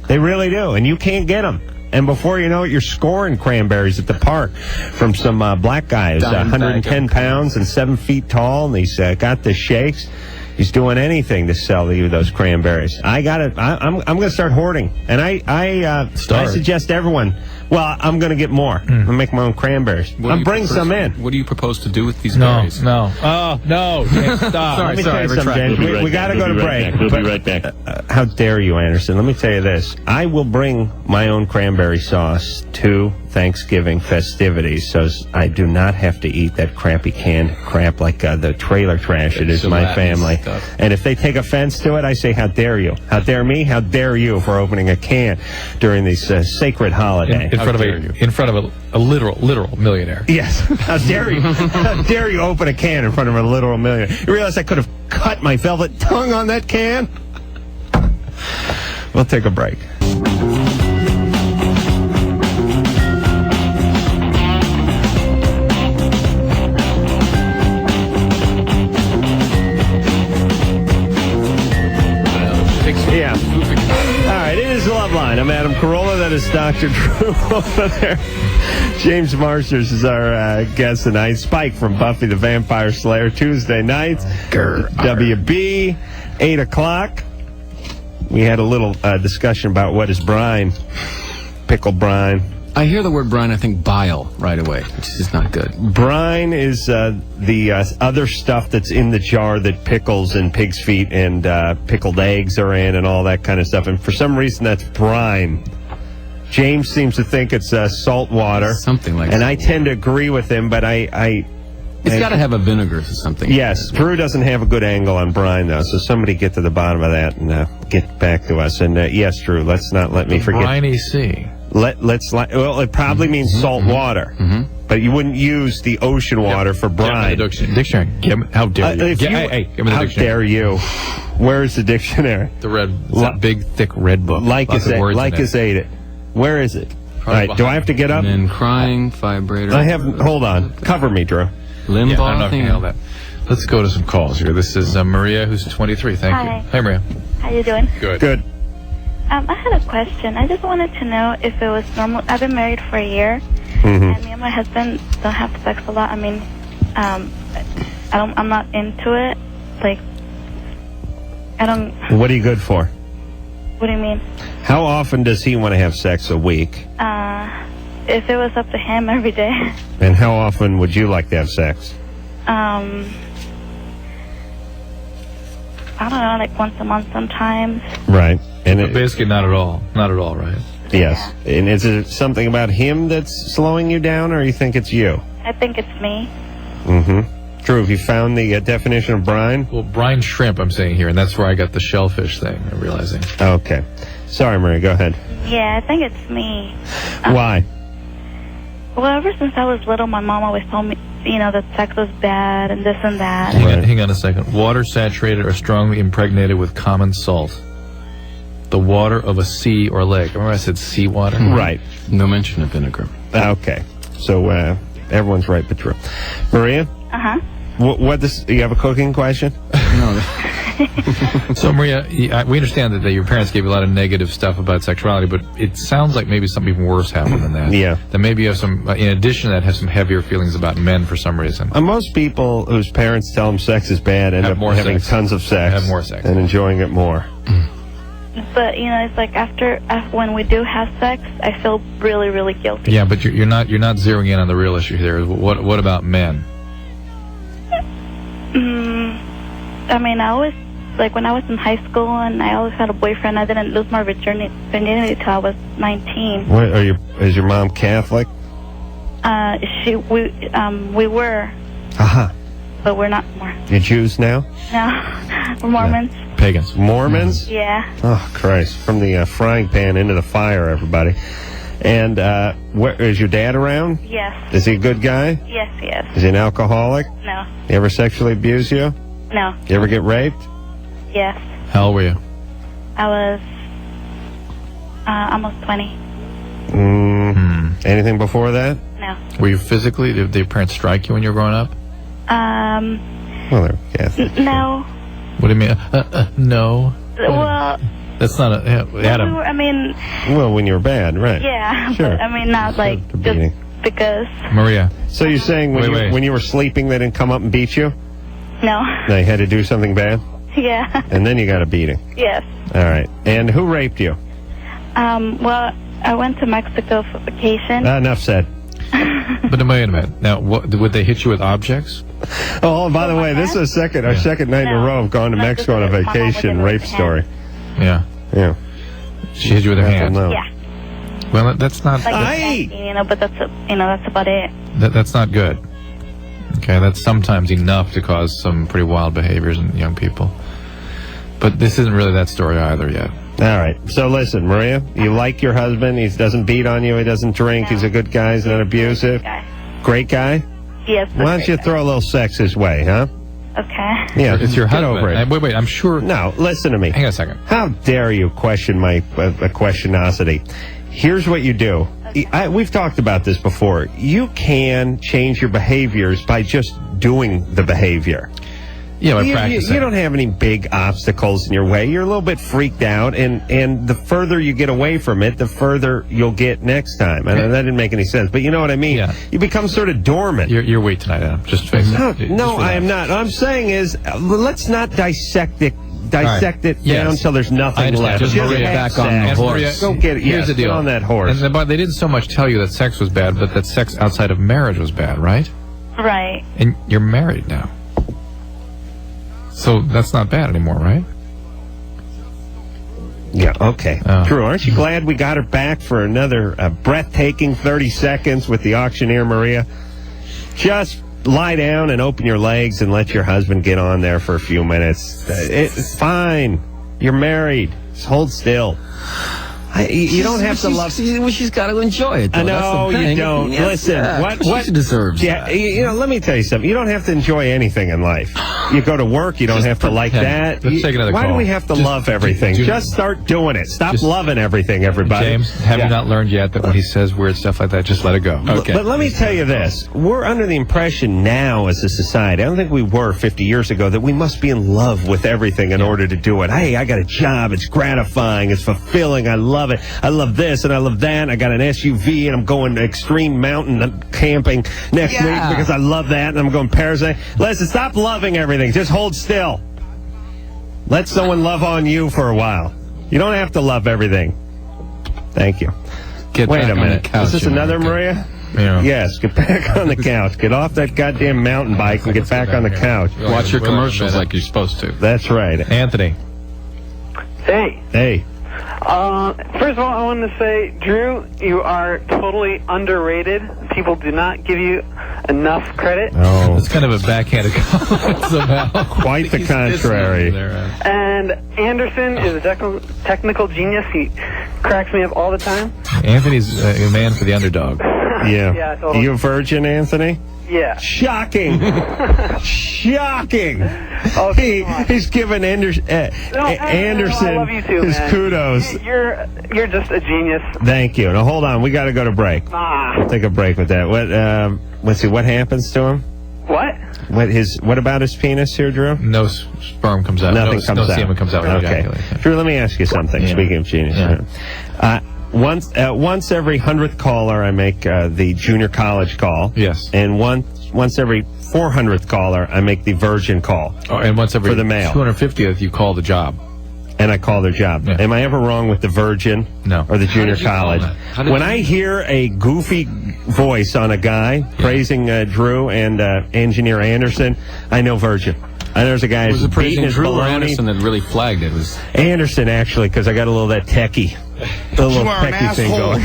They really do, and you can't get them. And before you know it, you're scoring cranberries at the park from some black guy who's 110 pounds and 7 feet tall, and he's got the shakes. He's doing anything to sell you those cranberries. I got it. I'm going to start hoarding, and I suggest everyone. Well, I'm going to get more. I'm going to make my own cranberries. I'm bringing some in. What do you propose to do with these berries? No. Oh, no. Stop. Let me tell you something, James. We got to go to break. We'll be right back. How dare you, Anderson? Let me tell you this. I will bring my own cranberry sauce to Thanksgiving festivities, so I do not have to eat that crappy canned crap like the trailer trash it is my family. Stuff. And if they take offense to it, I say, how dare you? How dare me? How dare you for opening a can during this sacred holiday? In front of a literal millionaire. Yes. How dare you? How dare you open a can in front of a literal millionaire? You realize I could have cut my velvet tongue on that can? We'll take a break. Yeah. All right, it is Loveline. I'm Adam Carolla. That is Dr. Drew over there. James Marsters is our guest tonight. Spike from Buffy the Vampire Slayer, Tuesday nights. WB, 8 o'clock. We had a little discussion about what is brine. Pickle brine. I hear the word brine, I think bile right away, which is not good. Brine is the other stuff that's in the jar that pickles and pig's feet and pickled eggs are in and all that kind of stuff. And for some reason, that's brine. James seems to think it's salt water. Something like that. And I tend to agree with him, but it's got to have a vinegar or something. Yes. Drew doesn't have a good angle on brine, though, so somebody get to the bottom of that and get back to us. And yes, Drew, let's not let me forget. Briny sea. Well, it probably means salt water, but you wouldn't use the ocean water for brine. Dictionary. How dare you? Hey, give me the how dictionary. Dare you? Where is the dictionary? The big, thick red book. Lycus ate it. Where is it? All right, do I have to get up? And crying, vibrator. Hold on. Cover me, Drew. Limbaugh. I don't know if you can handle that. Let's go to some calls here. This is Maria, who's 23. Thank you. Hi, Maria. How you doing? Good. I had a question. I just wanted to know if it was normal. I've been married for a year, and me and my husband don't have sex a lot. I mean, I'm not into it. Like, I don't. What are you good for? What do you mean? How often does he want to have sex a week? If it was up to him, every day. And how often would you like to have sex? I don't know, like once a month sometimes. Right. And But basically not at all. Not at all, right? Yes. And is it something about him that's slowing you down, or you think it's you? I think it's me. Mm-hmm. Drew, have you found the definition of brine? Well, brine shrimp, I'm saying here, and that's where I got the shellfish thing, I'm realizing. Okay. Sorry, Maria, go ahead. Yeah, I think it's me. Why? Well, ever since I was little, my mom always told me, that sex was bad and this and that. Hang on a second. Water saturated or strongly impregnated with common salt. The water of a sea or lake. Remember I said seawater? Right. No mention of vinegar. Okay. So everyone's right but Drew. Maria? Uh-huh. Do you have a cooking question? No. So, Maria, we understand that your parents gave you a lot of negative stuff about sexuality, but it sounds like maybe something even worse happened than that. Yeah. That maybe you have some, in addition to that, have some heavier feelings about men for some reason. Most people whose parents tell them sex is bad end up having tons of sex. Have more sex. And enjoying it more. But, it's like after when we do have sex, I feel really, really guilty. Yeah, but you're not zeroing in on the real issue here. What about men? I mean, I always, like when I was in high school and I always had a boyfriend, I didn't lose my virginity until I was 19. Is your mom Catholic? We were, Uh-huh. but we're not more. You Jews now? No, we're Mormons. Pagans. Mormons? Yeah. Oh, Christ. From the frying pan into the fire, everybody. And is your dad around? Yes. Is he a good guy? Yes, yes. Is he an alcoholic? No. You ever sexually abuse you? No. You ever get raped? Yes. How old were you? I was almost 20. Anything before that? No. Were you physically, did your parents strike you when you were growing up? Well, they're Catholic. No. What do you mean? No. Well, that's not a... Adam. Well, when you were bad, right. Yeah. Sure. But, not like just because. Maria. So you're saying when you were sleeping, they didn't come up and beat you? No. They had to do something bad? Yeah. And then you got a beating? Yes. All right. And who raped you? Well, I went to Mexico for vacation. Enough said. But wait a minute. Now, would they hit you with objects? Oh, by the way, this is our second night in a row of going to Mexico on a vacation rape story. Yeah. Yeah. She hit you with her hand? Yeah. Well, that's not... Like but that's about it. That's not good. Okay, that's sometimes enough to cause some pretty wild behaviors in young people. But this isn't really that story either yet. All right. So listen, Maria, you like your husband. He doesn't beat on you. He doesn't drink. No. He's a good guy. He's not abusive. Great guy? Yes. Why don't you throw a little sex his way, huh? Okay. Yeah, it's your get husband. over it. Wait, I'm sure... No, listen to me. Hang on a second. How dare you question my questionosity? Here's what you do. Okay. We've talked about this before. You can change your behaviors by just doing the behavior. Yeah, by practicing. You don't have any big obstacles in your way. You're a little bit freaked out, and the further you get away from it, the further you'll get next time. I know that didn't make any sense, but you know what I mean? Yeah. You become sort of dormant. You're weak tonight, Adam. Just face it. No, I am not. What I'm saying is, let's not dissect it down until there's nothing left. Just get back on the horse. Maria, go get it. Here's the deal. Get on that horse. And they didn't so much tell you that sex was bad, but that sex outside of marriage was bad, right? Right. And you're married now. So that's not bad anymore, right? Yeah, okay. Drew, aren't you glad we got her back for another breathtaking 30 seconds with the auctioneer, Maria? Just lie down and open your legs and let your husband get on there for a few minutes. It's fine. You're married. Just hold still. You don't have to love... She's got to enjoy it, though. I know you don't. Yes, Listen, what she deserves. Yeah, let me tell you something. You don't have to enjoy anything in life. You go to work, you don't have to like that. Let's take another call. Why do we have to love everything? Just start doing it. Stop loving everything, everybody. James, have you not learned yet that when he says weird stuff like that, just let it go? Okay. But let me tell you this. We're under the impression now as a society, I don't think we were 50 years ago, that we must be in love with everything in order to do it. Hey, I got a job. It's gratifying. It's fulfilling. I love love it. I love this and I love that. I got an SUV and I'm going to extreme mountain camping next week because I love that, and I'm going parasailing. Listen, stop loving everything. Just hold still. Let someone love on you for a while. You don't have to love everything. Thank you. Wait a minute. Is this another Maria? Yeah. Yes, get back on the couch. Get off that goddamn mountain bike and get back on the couch. Watch your commercials like you're supposed to. That's right. Anthony. Hey. Hey. First of all, I want to say, Drew, you are totally underrated. People do not give you enough credit. Oh. It's kind of a backhanded compliment somehow. Quite the contrary. And Anderson is a technical genius. He cracks me up all the time. Anthony's a man for the underdog. Yeah. Totally. You a virgin, Anthony? Yeah. Shocking. Shocking. Oh, He's giving Anderson I love you too, his man. kudos. You're just a genius. Thank you. Now hold on, we got to go to break. Take a break with that. Let's see what happens to him. What? What about his penis here, Drew? No sperm comes out. Nothing comes out. No semen comes out. Okay. Drew, let me ask you something. Yeah. Speaking of genius, once every 100th caller, I make the junior college call. Yes. And once every 400th caller, I make the virgin call. Oh, and once every for the mail. 250th, you call the job. And I call their job. Yeah. Am I ever wrong with the virgin? No. Or the junior college? When I hear a goofy voice on a guy praising Drew and Engineer Anderson, I know virgin. I know there's a guy Was it who's beating praising his Drew or baloney. Anderson that really flagged it? Was Anderson, actually, because I got a little of that techie. A little techie thing going.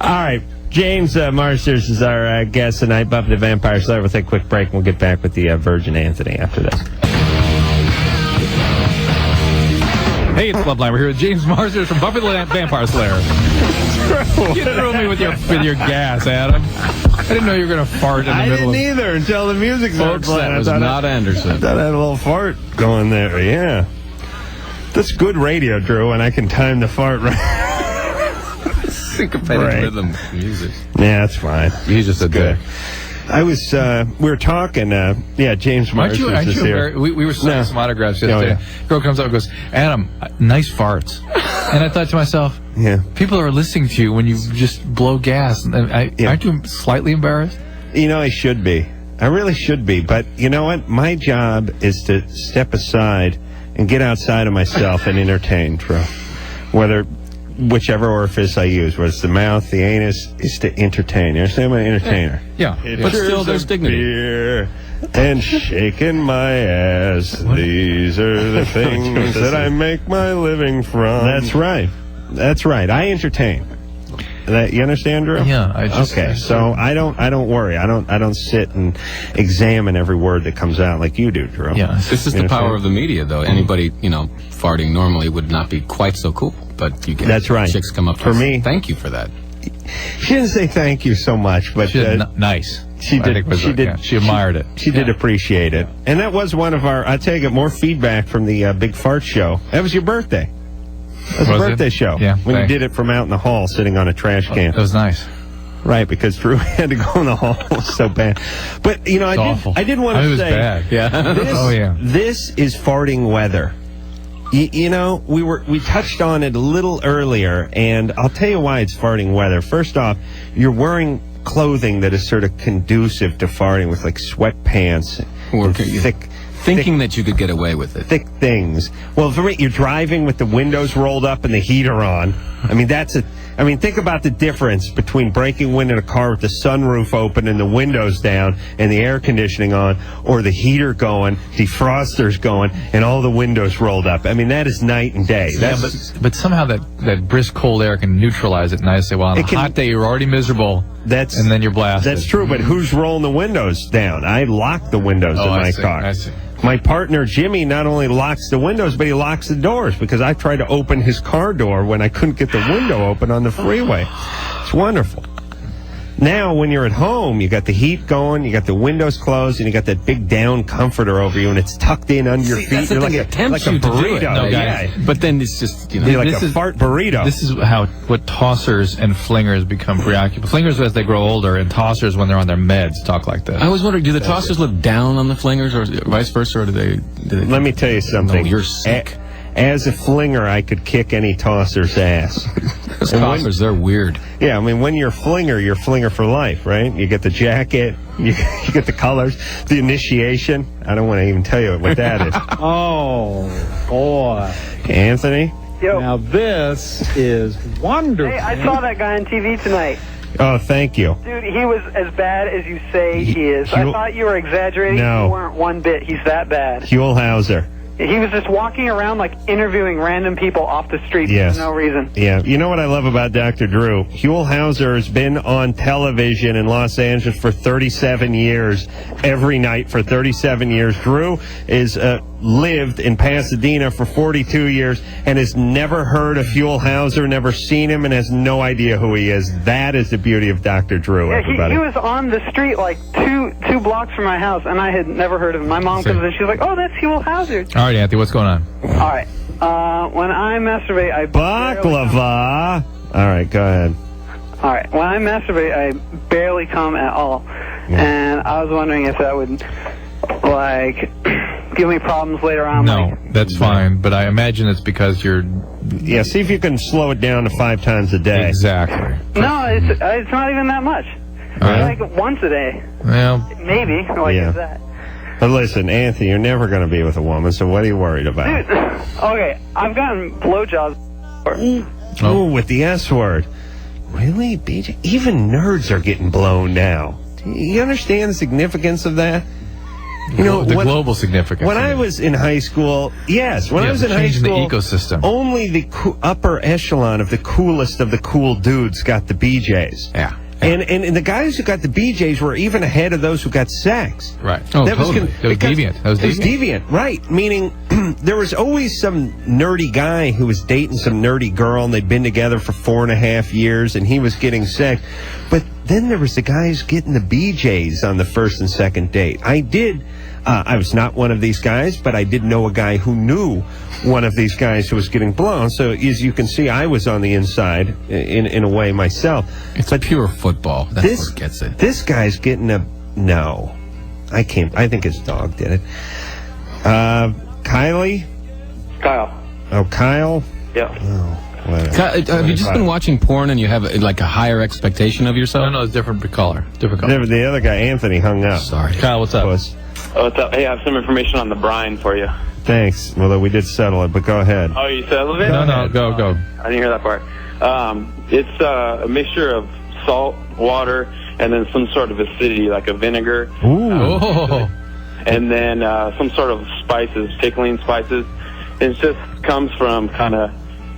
All right. James Marsters is our guest tonight. Buffy the Vampire Slayer. We'll take a quick break and we'll get back with the Virgin Anthony after this. Hey, it's Loveline. We're here with James Marsters from Buffy the Vampire Slayer. You threw me with your gas, Adam. I didn't know you were going to fart in the middle of... I didn't either until the music started playing. That was not Anderson. I thought I had a little fart going there. Yeah. That's good radio, Drew, and I can time the fart right. Syncopated rhythm music. Yeah, that's fine. He's just a dick. I was, we were talking, James Marsters is here. We were signing some autographs yesterday. Girl comes up and goes, Adam, nice farts. And I thought to myself, people are listening to you when you just blow gas. And aren't you slightly embarrassed? You know, I should be. I really should be. But you know what? My job is to step aside and get outside of myself and entertain, Drew. Whichever orifice I use, whether it's the mouth, the anus, is to entertain. You understand? I'm an entertainer. Yeah. But still, there's dignity. Beer and shaking my ass. These are the things that I make my living from. That's right. That's right. I entertain. You understand, Drew? Yeah. So I don't worry. I don't sit and examine every word that comes out like you do, Drew. Yeah. This is the power of the media, though. Anybody, farting normally would not be quite so cool. But you get chicks come up to us. me. Thank you for that. She didn't say thank you so much, but she did nice. She did. She admired it. She did appreciate it, and that was one of our. I take it more feedback from the Big Fart Show. That was your birthday. That was a birthday show. Yeah, when you did it from out in the hall, sitting on a trash can. It was nice. Right, because Drew had to go in the hall. It was so bad. But I did want to say, bad. Yeah. This is farting weather. We touched on it a little earlier, and I'll tell you why it's farting weather. First off, you're wearing clothing that is sort of conducive to farting, with like sweatpants, or thinking that you could get away with it. Thick things. Well, for me, you're driving with the windows rolled up and the heater on. Think about the difference between breaking wind in a car with the sunroof open and the windows down and the air conditioning on, or the heater going, defrosters going, and all the windows rolled up. That is night and day. But somehow that brisk cold air can neutralize it. And I say, well, on a hot day, you're already miserable, and then you're blasted. That's true, but who's rolling the windows down? I lock the windows in my car. I see. My partner, Jimmy, not only locks the windows, but he locks the doors, because I tried to open his car door when I couldn't get the window open on the freeway. It's wonderful. Now, when you're at home, you got the heat going, you got the windows closed, and you got that big down comforter over you, and it's tucked in under your feet. You're like a burrito. But then it's just, you're like a fart burrito. This is what tossers and flingers become preoccupied. Flingers as they grow older, and tossers when they're on their meds talk like this. I was wondering, do the tossers look down on the flingers, or vice versa, or do they Let me tell you something. No, you're sick. as a flinger, I could kick any tosser's ass. Those tossers, they're weird. Yeah, I mean, when you're a flinger for life, right? You get the jacket, you get the colors, the initiation. I don't want to even tell you what that is. Oh, boy. Anthony? Yo. Now, this is wonderful. Hey, I saw that guy on TV tonight. Oh, thank you. Dude, he was as bad as you say he is. I thought you were exaggerating. No. You weren't one bit. He's that bad. Huelhauser. He was just walking around like interviewing random people off the street Yes. for no reason. Yeah, you know what I love about Dr. Drew? Huelhauser has been on television in Los Angeles for 37 years, every night for 37 years. Drew is lived in Pasadena for 42 years and has never heard of Huelhauser, never seen him, and has no idea who he is. That is the beauty of Dr. Drew, Yeah, everybody. he was on the street like two blocks from my house, and I had never heard of him. My mom comes in, she's like, "Oh, that's Huelhauser." All right, Anthony, what's going on? All right. When I masturbate, I Baklava. All right, go ahead. All right. When I masturbate, I barely come at all, and I was wondering if that would like give me problems later on. No, that's fine, but I imagine it's because you're... Yeah, see if you can slow it down to 5 times a day. Exactly. No, it's not even that much. Right. Like once a day. Well, maybe. Like yeah. is that? But listen, Anthony, you're never going to be with a woman, so what are you worried about? Dude, okay, I've gotten blowjobs before. Oh, with the S word. Really? BJ? Even nerds are getting blown now. Do you understand the significance of that? You know, the global significance. When I was in high school, yes, when I was in high changing school, the ecosystem. Only the upper echelon of the coolest of the cool dudes got the BJs. Yeah. And the guys who got the BJs were even ahead of those who got sex. Right. Oh, totally. That was deviant. It was deviant, right. Meaning, there was always some nerdy guy who was dating some nerdy girl, and they'd been together for 4.5 years, and he was getting sex. But then there was the guys getting the BJs on the first and second date. I was not one of these guys, but I did know a guy who knew one of these guys who was getting blown. So as you can see, I was on the inside in a way myself. It's pure football. That's what gets it. This guy's getting a... No. I think his dog did it. Kylie? Kyle. Oh, Kyle? Yeah. Oh, whatever. Have you just been watching porn and you have like a higher expectation of yourself? No, it's different color. Different color. The other guy, Anthony, hung up. Sorry. Kyle, what's up? Oh, what's up? Hey, I have some information on the brine for you. Thanks. Well, we did settle it, but go ahead. Oh, you settled it? No, go. I didn't hear that part. It's a mixture of salt, water, and then some sort of acidity, like a vinegar. Ooh. And then some sort of spices, tickling spices. It just comes from kind of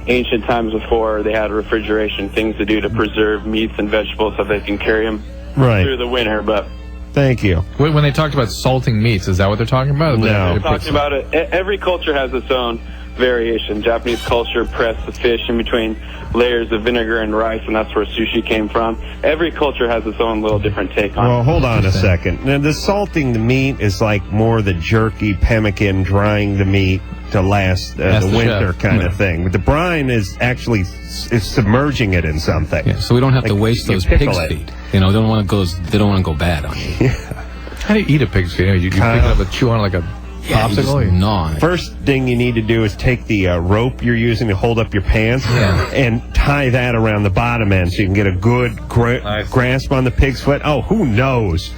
ancient times before they had refrigeration, things to do to preserve meats and vegetables so they can carry them through the winter, but... Thank you. Wait, when they talked about salting meats, is that what they're talking about? No. They're talking about it. Every culture has its own variation. Japanese culture pressed the fish in between layers of vinegar and rice, and that's where sushi came from. Every culture has its own little different take on it. Well, hold on a second. Now, the salting the meat is like more the jerky pemmican, drying the meat to last the winter kind of thing. But the brine is actually submerging it in something. Yeah, so we don't have to waste those pig's feet. You know, they don't want to go bad on you. How do you eat a pig's feet? You pick it up and chew on it like a popsicle? You gnaw on it. First thing you need to do is take the rope you're using to hold up your pants and tie that around the bottom end so you can get a good grasp on the pig's foot. Oh, who knows?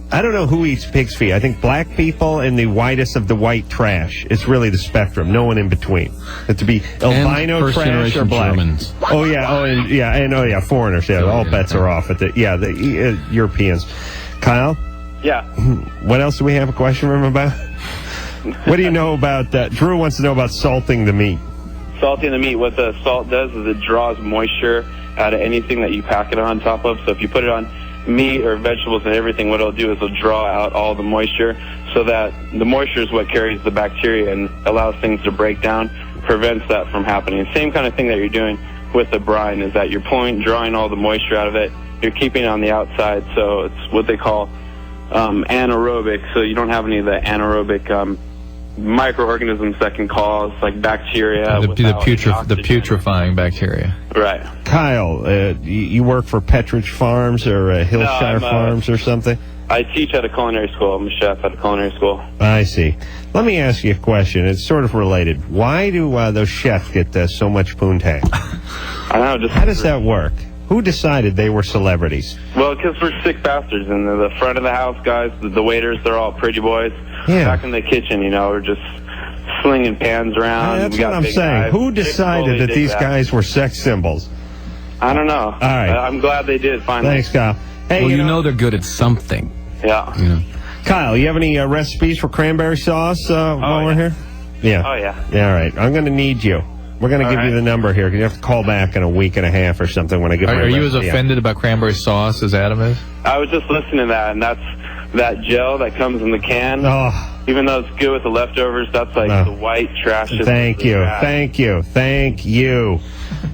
I don't know who eats pig's feet. I think black people and the whitest of the white trash. It's really the spectrum. No one in between. It to be albino trash or black. Germans. And foreigners. Yeah, all bets are off at the Europeans. Kyle? Yeah. What else do we have a question from him about? What do you know about that? Drew wants to know about salting the meat. Salting the meat, what the salt does is it draws moisture out of anything that you pack it on top of. So if you put it on meat or vegetables and everything, what it'll do is it'll draw out all the moisture so that the moisture is what carries the bacteria and allows things to break down, prevents that from happening. Same kind of thing that you're doing with the brine is that you're drawing all the moisture out of it. You're keeping it on the outside, so it's what they call anaerobic, so you don't have any of the anaerobic microorganisms that can cause like bacteria. The putrefying bacteria. Right. Kyle, you work for Petridge Farms or Hillshire Farms or something? I teach at a culinary school. I'm a chef at a culinary school. I see. Let me ask you a question. It's sort of related. Why do those chefs get so much poontang? I don't know. How does that work? Who decided they were celebrities? Well, because we're sick bastards, and the front of the house guys, the waiters, they're all pretty boys. Yeah. Back in the kitchen, we're just slinging pans around. That's we got what I'm big saying. knives. Who decided that these guys were sex symbols? I don't know. All right. I'm glad they did, finally. Thanks, Kyle. Hey, well, you know they're good at something. Yeah. Kyle, you have any recipes for cranberry sauce while we're here? Yeah. Oh, yeah. Yeah, all right. I'm going to need you. We're going to give you the number here, because you have to call back in a week and a half or something when I get my Are you as recipe. offended about cranberry sauce as Adam is? I was just listening to that, and that's that gel that comes in the can. Oh. Even though it's good with the leftovers, that's like the white trash. Thank you.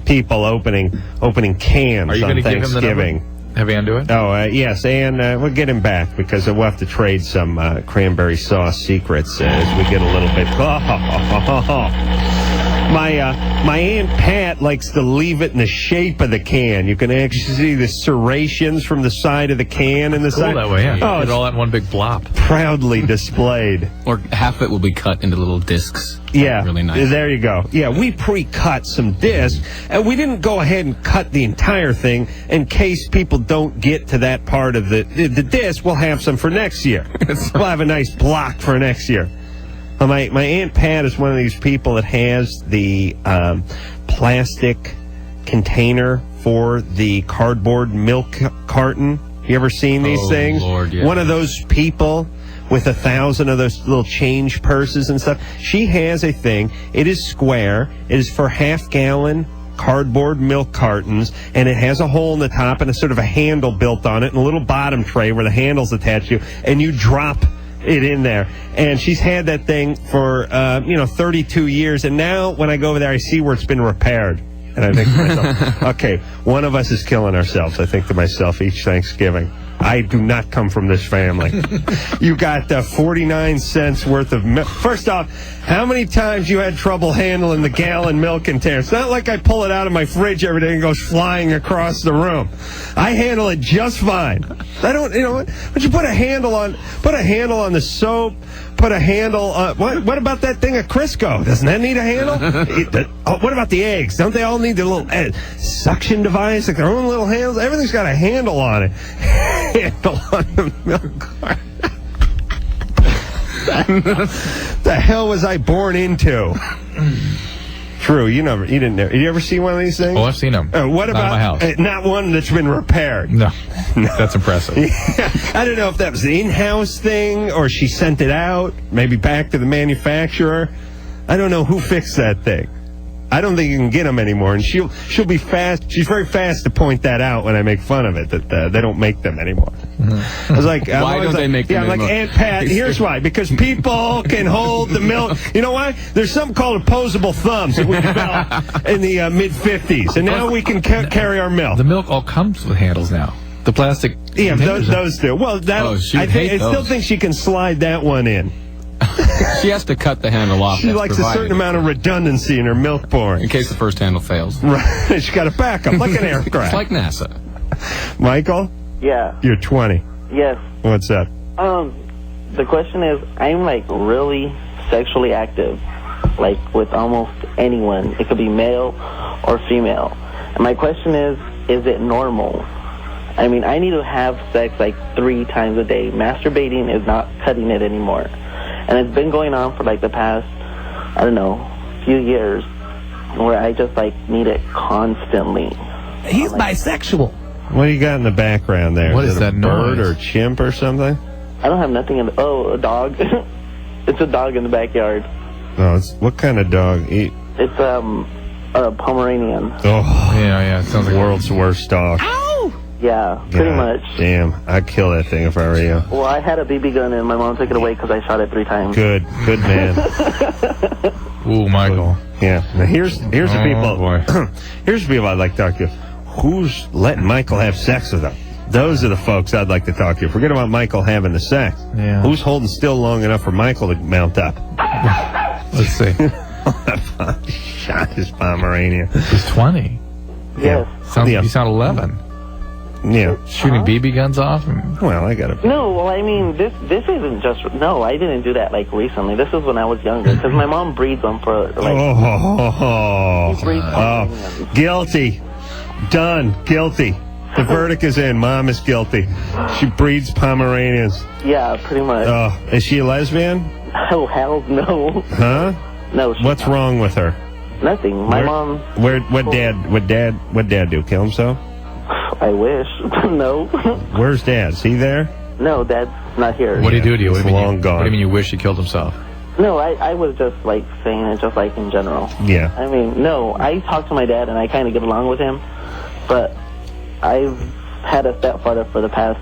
People opening cans Are you on going to give him the Thanksgiving. number? Have Ann do it? Oh, yes, and we'll get him back, because we'll have to trade some cranberry sauce secrets as we get a little bit... My Aunt Pat likes to leave it in the shape of the can. You can actually see the serrations from the side of the can and the side. That way, yeah. Oh, Put it all out in one big blop. Proudly displayed. Or half of it will be cut into little discs. Yeah, really nice. There you go. Yeah, we pre-cut some discs, and we didn't go ahead and cut the entire thing in case people don't get to that part of the disc. We'll have some for next year. We'll have a nice block for next year. My Aunt Pat is one of these people that has the plastic container for the cardboard milk carton. You ever seen these things? Lord, yeah. One of those people with 1,000 of those little change purses and stuff. She has a thing. It is square. It is for half-gallon cardboard milk cartons, and it has a hole in the top and a sort of a handle built on it and a little bottom tray where the handle's attached to, and you drop it in there. And she's had that thing for 32 years, and now when I go over there I see where it's been repaired, and I think to myself, okay, one of us is killing ourselves. I think to myself each Thanksgiving, I do not come from this family. You got 49 cents worth of milk. First off, how many times you had trouble handling the gallon milk container? It's not like I pull it out of my fridge every day and it goes flying across the room. I handle it just fine. I don't, but you put a handle on the soap, put a handle on, what about that thing of Crisco? Doesn't that need a handle? What about the eggs? Don't they all need their little suction device, like their own little handles? Everything's got a handle on it. Handle on the milk carton. The hell was I born into? True, you didn't know. Did you ever see one of these things? Oh, I've seen them. What about my house? Not one that's been repaired? No. That's impressive. Yeah. I don't know if that was the in-house thing or she sent it out, maybe back to the manufacturer. I don't know who fixed that thing. I don't think you can get them anymore, and she'll be fast. She's very fast to point that out when I make fun of it, that they don't make them anymore. I was like, why don't they make them anymore? anymore? Yeah, I'm like, Aunt Pat, here's why. Because people can hold the milk. You know why? There's something called opposable thumbs that we developed in the mid-'50s, and now we can carry our milk. The milk all comes with handles now. The plastic. Yeah, those do. Well, I still think she can slide that one in. She has to cut the handle off. She likes a certain amount of redundancy in her milk pouring. In case the first handle fails. Right. She's got a backup, like an aircraft. It's like NASA. Michael? Yeah. You're 20. Yes. What's up? The question is, I'm like really sexually active, like with almost anyone. It could be male or female. And my question is it normal? I mean, I need to have sex like 3 times a day. Masturbating is not cutting it anymore. And it's been going on for like the past, I don't know, few years, where I just like need it constantly. He's bisexual. What do you got in the background there? What is that a bird noise? or chimp or something? I don't have nothing in a dog. It's a dog in the backyard. Oh, what kind of dog? It's a Pomeranian. Oh, yeah. It sounds like world's worst dog. Yeah, pretty much. Damn, I'd kill that thing if I were you. Well, I had a BB gun and my mom took it away because I shot it 3 times. Good man. Ooh, Michael. Yeah. Now here's the people. Boy. Here's the people I'd like to talk to. Who's letting Michael have sex with them? Those are the folks I'd like to talk to. Forget about Michael having the sex. Yeah. Who's holding still long enough for Michael to mount up? Let's see. Shot his Pomeranian. He's 20. Yes. You sound 11. Yeah. Shooting BB guns off? Well, I got it. No, well, I mean, this isn't just... No, I didn't do that, like, recently. This is when I was younger, because my mom breeds them for, like... She breeds them. Guilty. Done. Guilty. The verdict is in. Mom is guilty. She breeds Pomeranians. Yeah, pretty much. Oh, is she a lesbian? Oh, hell no. Huh? No, What's wrong with her? Nothing. My mom... What dad do? Kill himself? I wish. No. Where's Dad? Is he there? No, Dad's not here. What do you do to you? What do you mean long gone. What do you mean you wish he killed himself? No, I was just, like, saying it just, like, in general. Yeah. I mean, no, I talk to my dad, and I kind of get along with him, but I've had a stepfather for the past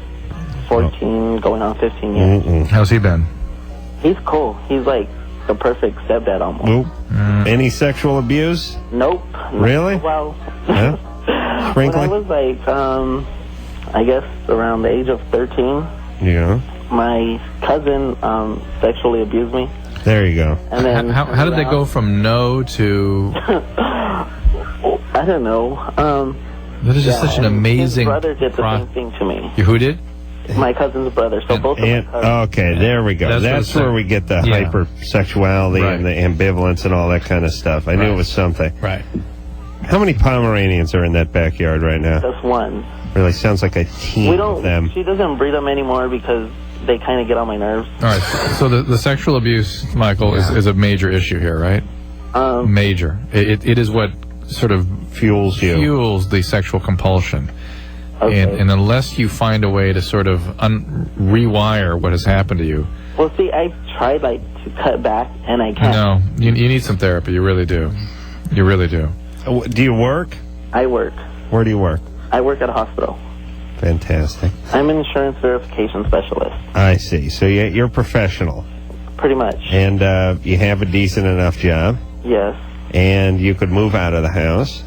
14, going on 15 years. How's he been? He's cool. He's, like, the perfect stepdad, almost. Nope. Any sexual abuse? Nope. Really? Well... Yeah? When I was like, I guess around the age of 13, yeah, my cousin sexually abused me. There you go. And then how did they go from no to? I don't know. That is just such an amazing. His brother did the same thing to me. Who did? My cousin's brother. So both of my cousins. Okay, there we go. That's where we get the hypersexuality and the ambivalence and all that kind of stuff. I knew it was something. Right. How many Pomeranians are in that backyard right now? Just one. Really sounds like a team of them. She doesn't breed them anymore because they kind of get on my nerves. All right. So the sexual abuse, Michael, is a major issue here, right? Major. It is what sort of fuels the sexual compulsion. Okay. And unless you find a way to sort of rewire what has happened to you. Well, see, I've tried like to cut back, and I can't. No, you need some therapy. You really do. You really do. Do you work? I work. Where do you work? I work at a hospital. Fantastic. I'm an insurance verification specialist. I see. So you're professional. Pretty much. And you have a decent enough job. Yes. And you could move out of the house.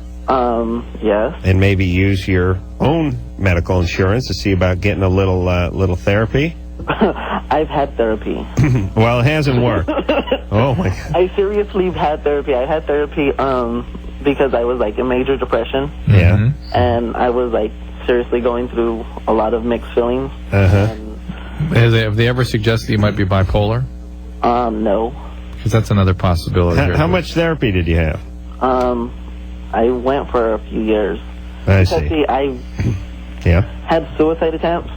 Yes. And maybe use your own medical insurance to see about getting a little therapy. I've had therapy. Well, it hasn't worked. Oh my God. I seriously have had therapy. I had therapy because I was like in major depression. Yeah. And I was like seriously going through a lot of mixed feelings. Have they ever suggested you might be bipolar? No. Because that's another possibility. How much therapy did you have? I went for a few years. I see. See, I had suicide attempts.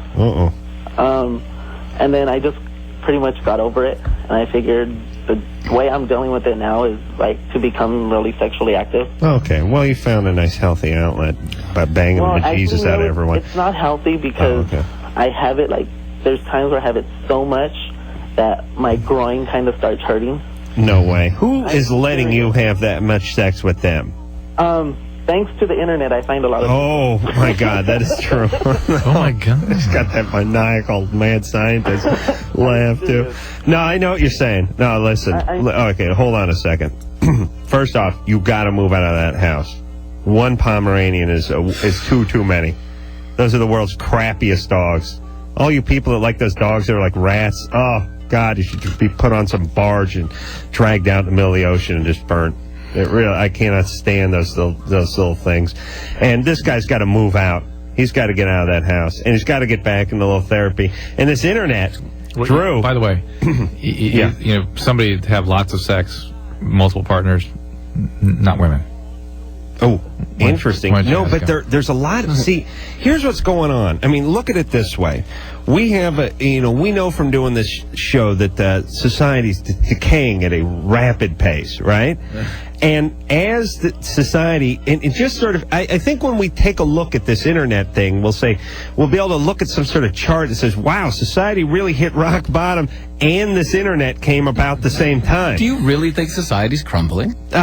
And then I just pretty much got over it, and I figured the way I'm dealing with it now is like to become really sexually active. Okay, well, you found a nice healthy outlet by banging the bejesus out of everyone. It's not healthy because I have it like, there's times where I have it so much that my groin kind of starts hurting. No way. Who is letting you have that much sex with them? Thanks to the internet, I find a lot of... Oh, my God, that is true. Oh, my God. He's got that maniacal mad scientist laugh, too. No, I know what you're saying. No, listen. Okay, hold on a second. First off, you got to move out of that house. One Pomeranian is too many. Those are the world's crappiest dogs. All you people that like those dogs that are like rats, oh, God, you should just be put on some barge and dragged out in the middle of the ocean and just burnt. I cannot stand those little things. And this guy's got to move out. He's got to get out of that house. And he's got to get back into a little therapy. And this internet, Drew. By the way, you know, somebody have lots of sex, multiple partners, not women. Oh, interesting. No, but there's a lot of... See, here's what's going on. I mean, look at it this way. We have we know from doing this show that society's decaying at a rapid pace, right? Yeah. And as the society, and just sort of, I think when we take a look at this internet thing, we'll be able to look at some sort of chart that says, wow, society really hit rock bottom, and this internet came about the same time. Do you really think society's crumbling? No,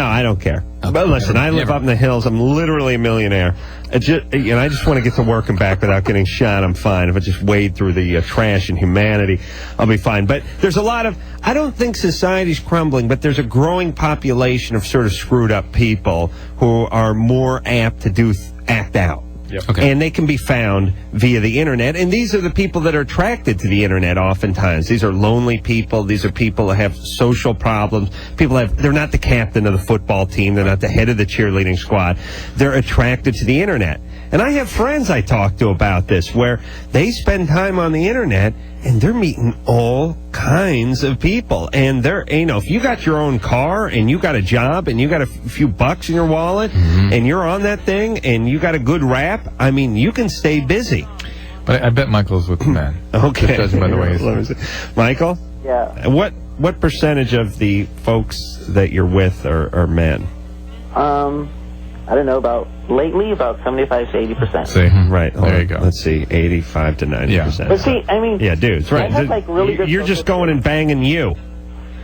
I don't care. Okay. But listen, I live up in the hills. I'm literally a millionaire. I just want to get to work and back without getting shot. I'm fine. If I just wade through the trash and humanity, I'll be fine. But there's a lot of... I don't think society's crumbling, but there's a growing population of sort of screwed up people who are more apt to act out. Yep. Okay. And they can be found via the internet. And these are the people that are attracted to the internet oftentimes. These are lonely people. These are people that have social problems. They're not the captain of the football team. They're not the head of the cheerleading squad. They're attracted to the internet. And I have friends I talk to about this where they spend time on the internet and they're meeting all kinds of people. And if you got your own car and you got a job and you got a few bucks in your wallet and you're on that thing and you got a good rap, I mean, you can stay busy. But I bet Michael's with the man. Okay. Just judging by the way he's Michael? Yeah. What percentage of the folks that you're with are men? I don't know, about 75 to 80%. See, right. There you go. Let's see, 85 to 90%. Yeah. But see, I mean, yeah, dudes, right? I have, like, really good You're just going and banging you.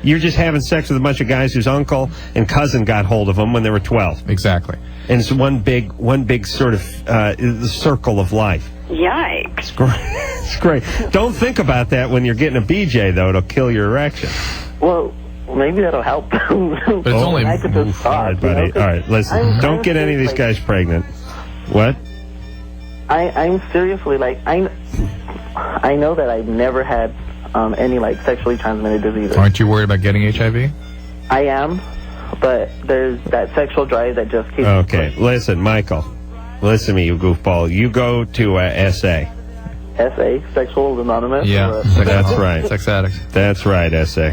You're just having sex with a bunch of guys whose uncle and cousin got hold of them when they were 12. Exactly. And it's one big sort of circle of life. Yikes. It's great. It's great. Don't think about that when you're getting a BJ, though. It'll kill your erection. Well, maybe that'll help. But it's only I could just all right, buddy. All right, listen. Don't get any of these guys pregnant. What? I'm seriously, like, I know that I've never had any, like, sexually transmitted diseases. Aren't you worried about getting HIV? I am, but there's that sexual drive that just keeps... Okay, listen, Michael. Listen to me, you goofball. You go to SA. SA, Sexual Anonymous? Yeah, that's right. Sex addict. That's right, SA.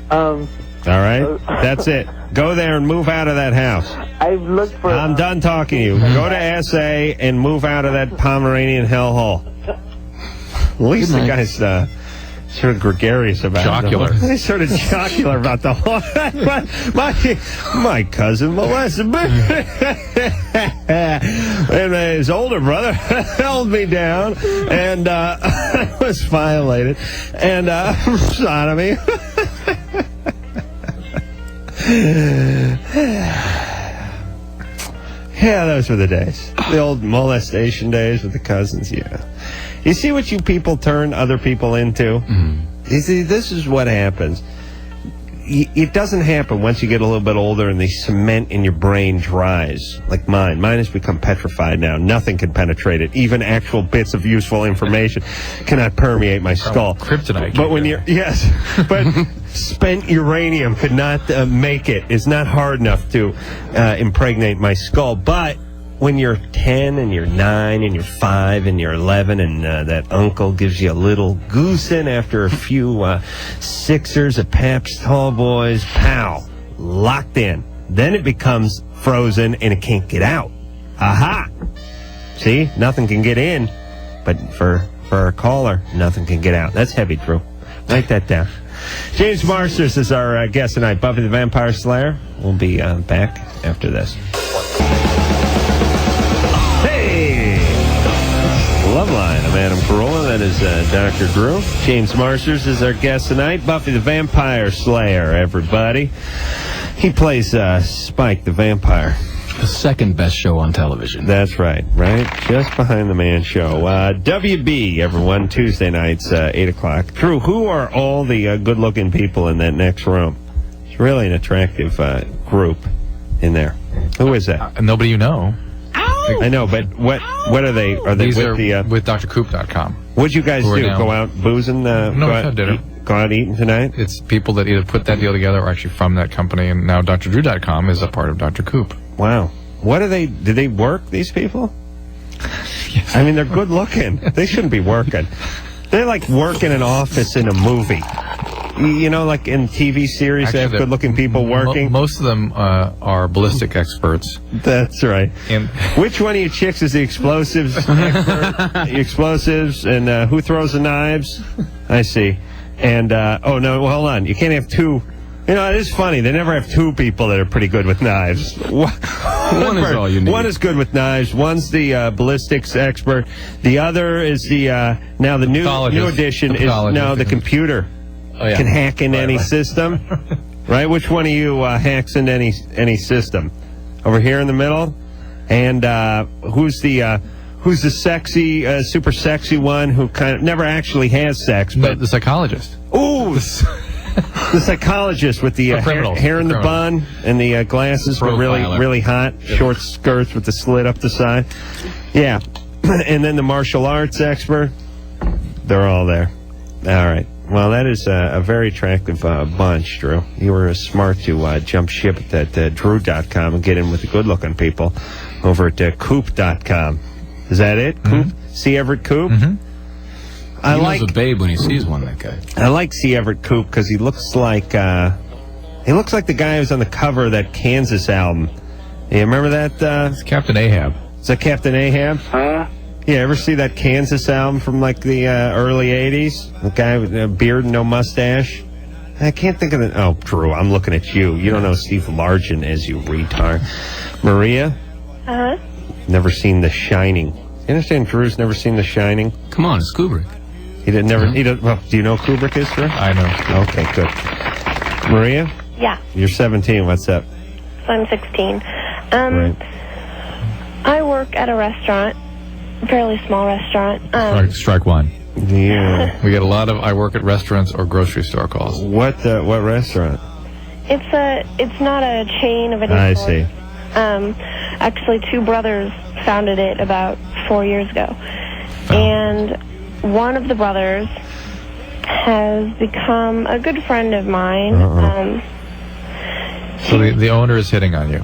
All right? That's it. Go there and move out of that house. I've looked for... I'm done talking to you. Go to SA and move out of that Pomeranian hellhole. At least the guy's sort of gregarious about jocular. it. He's sort of jocular about the whole... my cousin molested me. And his older brother held me down, and I was violated. And sodomy. Yeah, those were the days. The old molestation days with the cousins, yeah. You see what you people turn other people into? You see, this is what happens. It doesn't happen once you get a little bit older and the cement in your brain dries, like mine. Mine has become petrified now. Nothing can penetrate it. Even actual bits of useful information cannot permeate my skull. Kryptonite. But when you're, yes, but spent uranium could not make it. It's not hard enough to impregnate my skull. But when you're 10 and you're 9 and you're 5 and you're 11 and that uncle gives you a little goosing after a few sixers of Pabst Tall Boys, pow, locked in. Then it becomes frozen and it can't get out. Aha! See? Nothing can get in, but for a caller, nothing can get out. That's heavy, Drew. Write that down. James Marsters is our guest tonight. Buffy the Vampire Slayer. We'll be back after this. Loveline. I'm Adam Carolla. That is Dr. Drew. James Marsters is our guest tonight. Buffy the Vampire Slayer, everybody. He plays Spike the Vampire. The second best show on television. That's right. Just behind the man show. WB, everyone, Tuesday nights, 8 o'clock. Drew, who are all the good-looking people in that next room? It's really an attractive group in there. Who is that? Nobody you know. I know, but what are they? Are they These with are the with drcoop.com? What'd you guys do? Now. Go out boozing? No, go it's not dinner. Go out eating tonight? It's people that either put that deal together or actually from that company, and now DrDrew.com is a part of Dr. Coop. Wow. What are they? Do they work, these people? Yes. I mean, they're good looking. They shouldn't be working. They're like working an office in a movie. You know, like in TV series, they have good-looking people working. Most of them are ballistic experts. That's right. And which one of you chicks is the explosives expert? The explosives, and who throws the knives? I see. And, oh, no, well, hold on. You can't have two. You know, it is funny. They never have two people that are pretty good with knives. One is all you need. One is good with knives. One's the ballistics expert. The other is the, now the new addition is now the computer. Oh, yeah. Can hack into any system, right? Which one of you hacks into any system? Over here in the middle, and who's the sexy, super sexy one who kind of never actually has sex, but the psychologist. Ooh, The psychologist with the hair in the bun and the glasses, but really hot, short skirts with the slit up the side. Yeah. And then the martial arts expert. They're all there. All right. Well, that is a very attractive bunch, Drew. You were smart to jump ship at that Drew.com and get in with the good-looking people over at Coop.com. Is that it? Coop? C. Everett Coop? He knows a babe when he sees one, that guy. I like C. Everett Coop because he looks like the guy who's on the cover of that Kansas album. You remember that? It's Captain Ahab. Is that Captain Ahab? Huh? Yeah, ever see that Kansas album from like the early 80s? The guy with a beard and no mustache? I can't think of the... Oh, Drew, I'm looking at you. You don't know Steve Largent as you retard. Maria? Uh-huh. Never seen The Shining. You understand Drew's never seen The Shining? Come on, it's Kubrick. He didn't never... He doesn't, well, do you know who Kubrick is, Drew? I know. Okay, good. Maria? Yeah. You're 17. What's up? So I'm 16. Right. I work at a restaurant. Fairly small restaurant. Strike one. Yeah. We get a lot of I work at restaurants or grocery store calls. What restaurant? It's not a chain of any I sort. see. Actually, two brothers founded it about 4 years ago. And one of the brothers has become a good friend of mine. So the owner is hitting on you.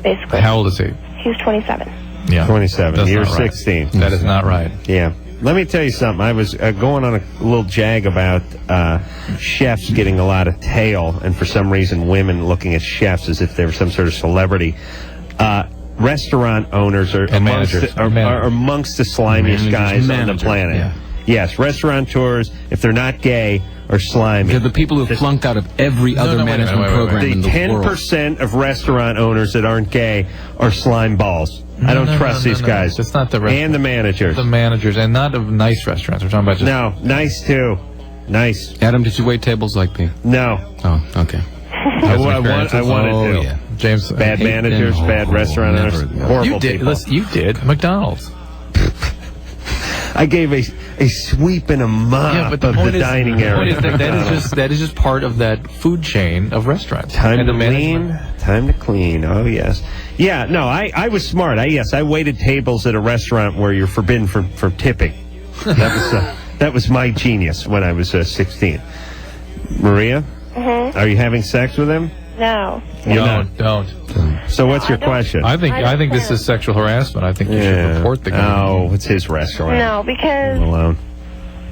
Basically. How old is he? He's 27. Yeah. 27. That's You're not right. 16. That is not right. Yeah. Let me tell you something. I was going on a little jag about chefs getting a lot of tail, and for some reason women looking at chefs as if they were some sort of celebrity. Restaurant owners are amongst the slimiest guys on the planet. Yeah. Yes, restaurateurs, if they're not gay, are slimy. They're the people who flunked out of every other management program in the world. The 10% of restaurant owners that aren't gay are slime balls. I don't trust these guys. It's not the and the managers. The managers, and not of nice restaurants. We're talking about just... No, nice too. Nice. Adam, did you wait tables like me? No. Oh, okay. I wanted to. Yeah. James, bad managers, bad restaurant owners, horrible you did, people. Listen, you did. McDonald's. I gave a sweep and a mop of the dining area. That is just part of that food chain of restaurants. Time to clean. Oh, yes. Yeah, no, I was smart. I waited tables at a restaurant where you're forbidden from tipping. That was my genius when I was 16. Maria? Mm-hmm. Are you having sex with him? No. Don't. So what's your question? I think this is sexual harassment. I think you should report the guy. Oh, it's his restaurant. No, because... Alone.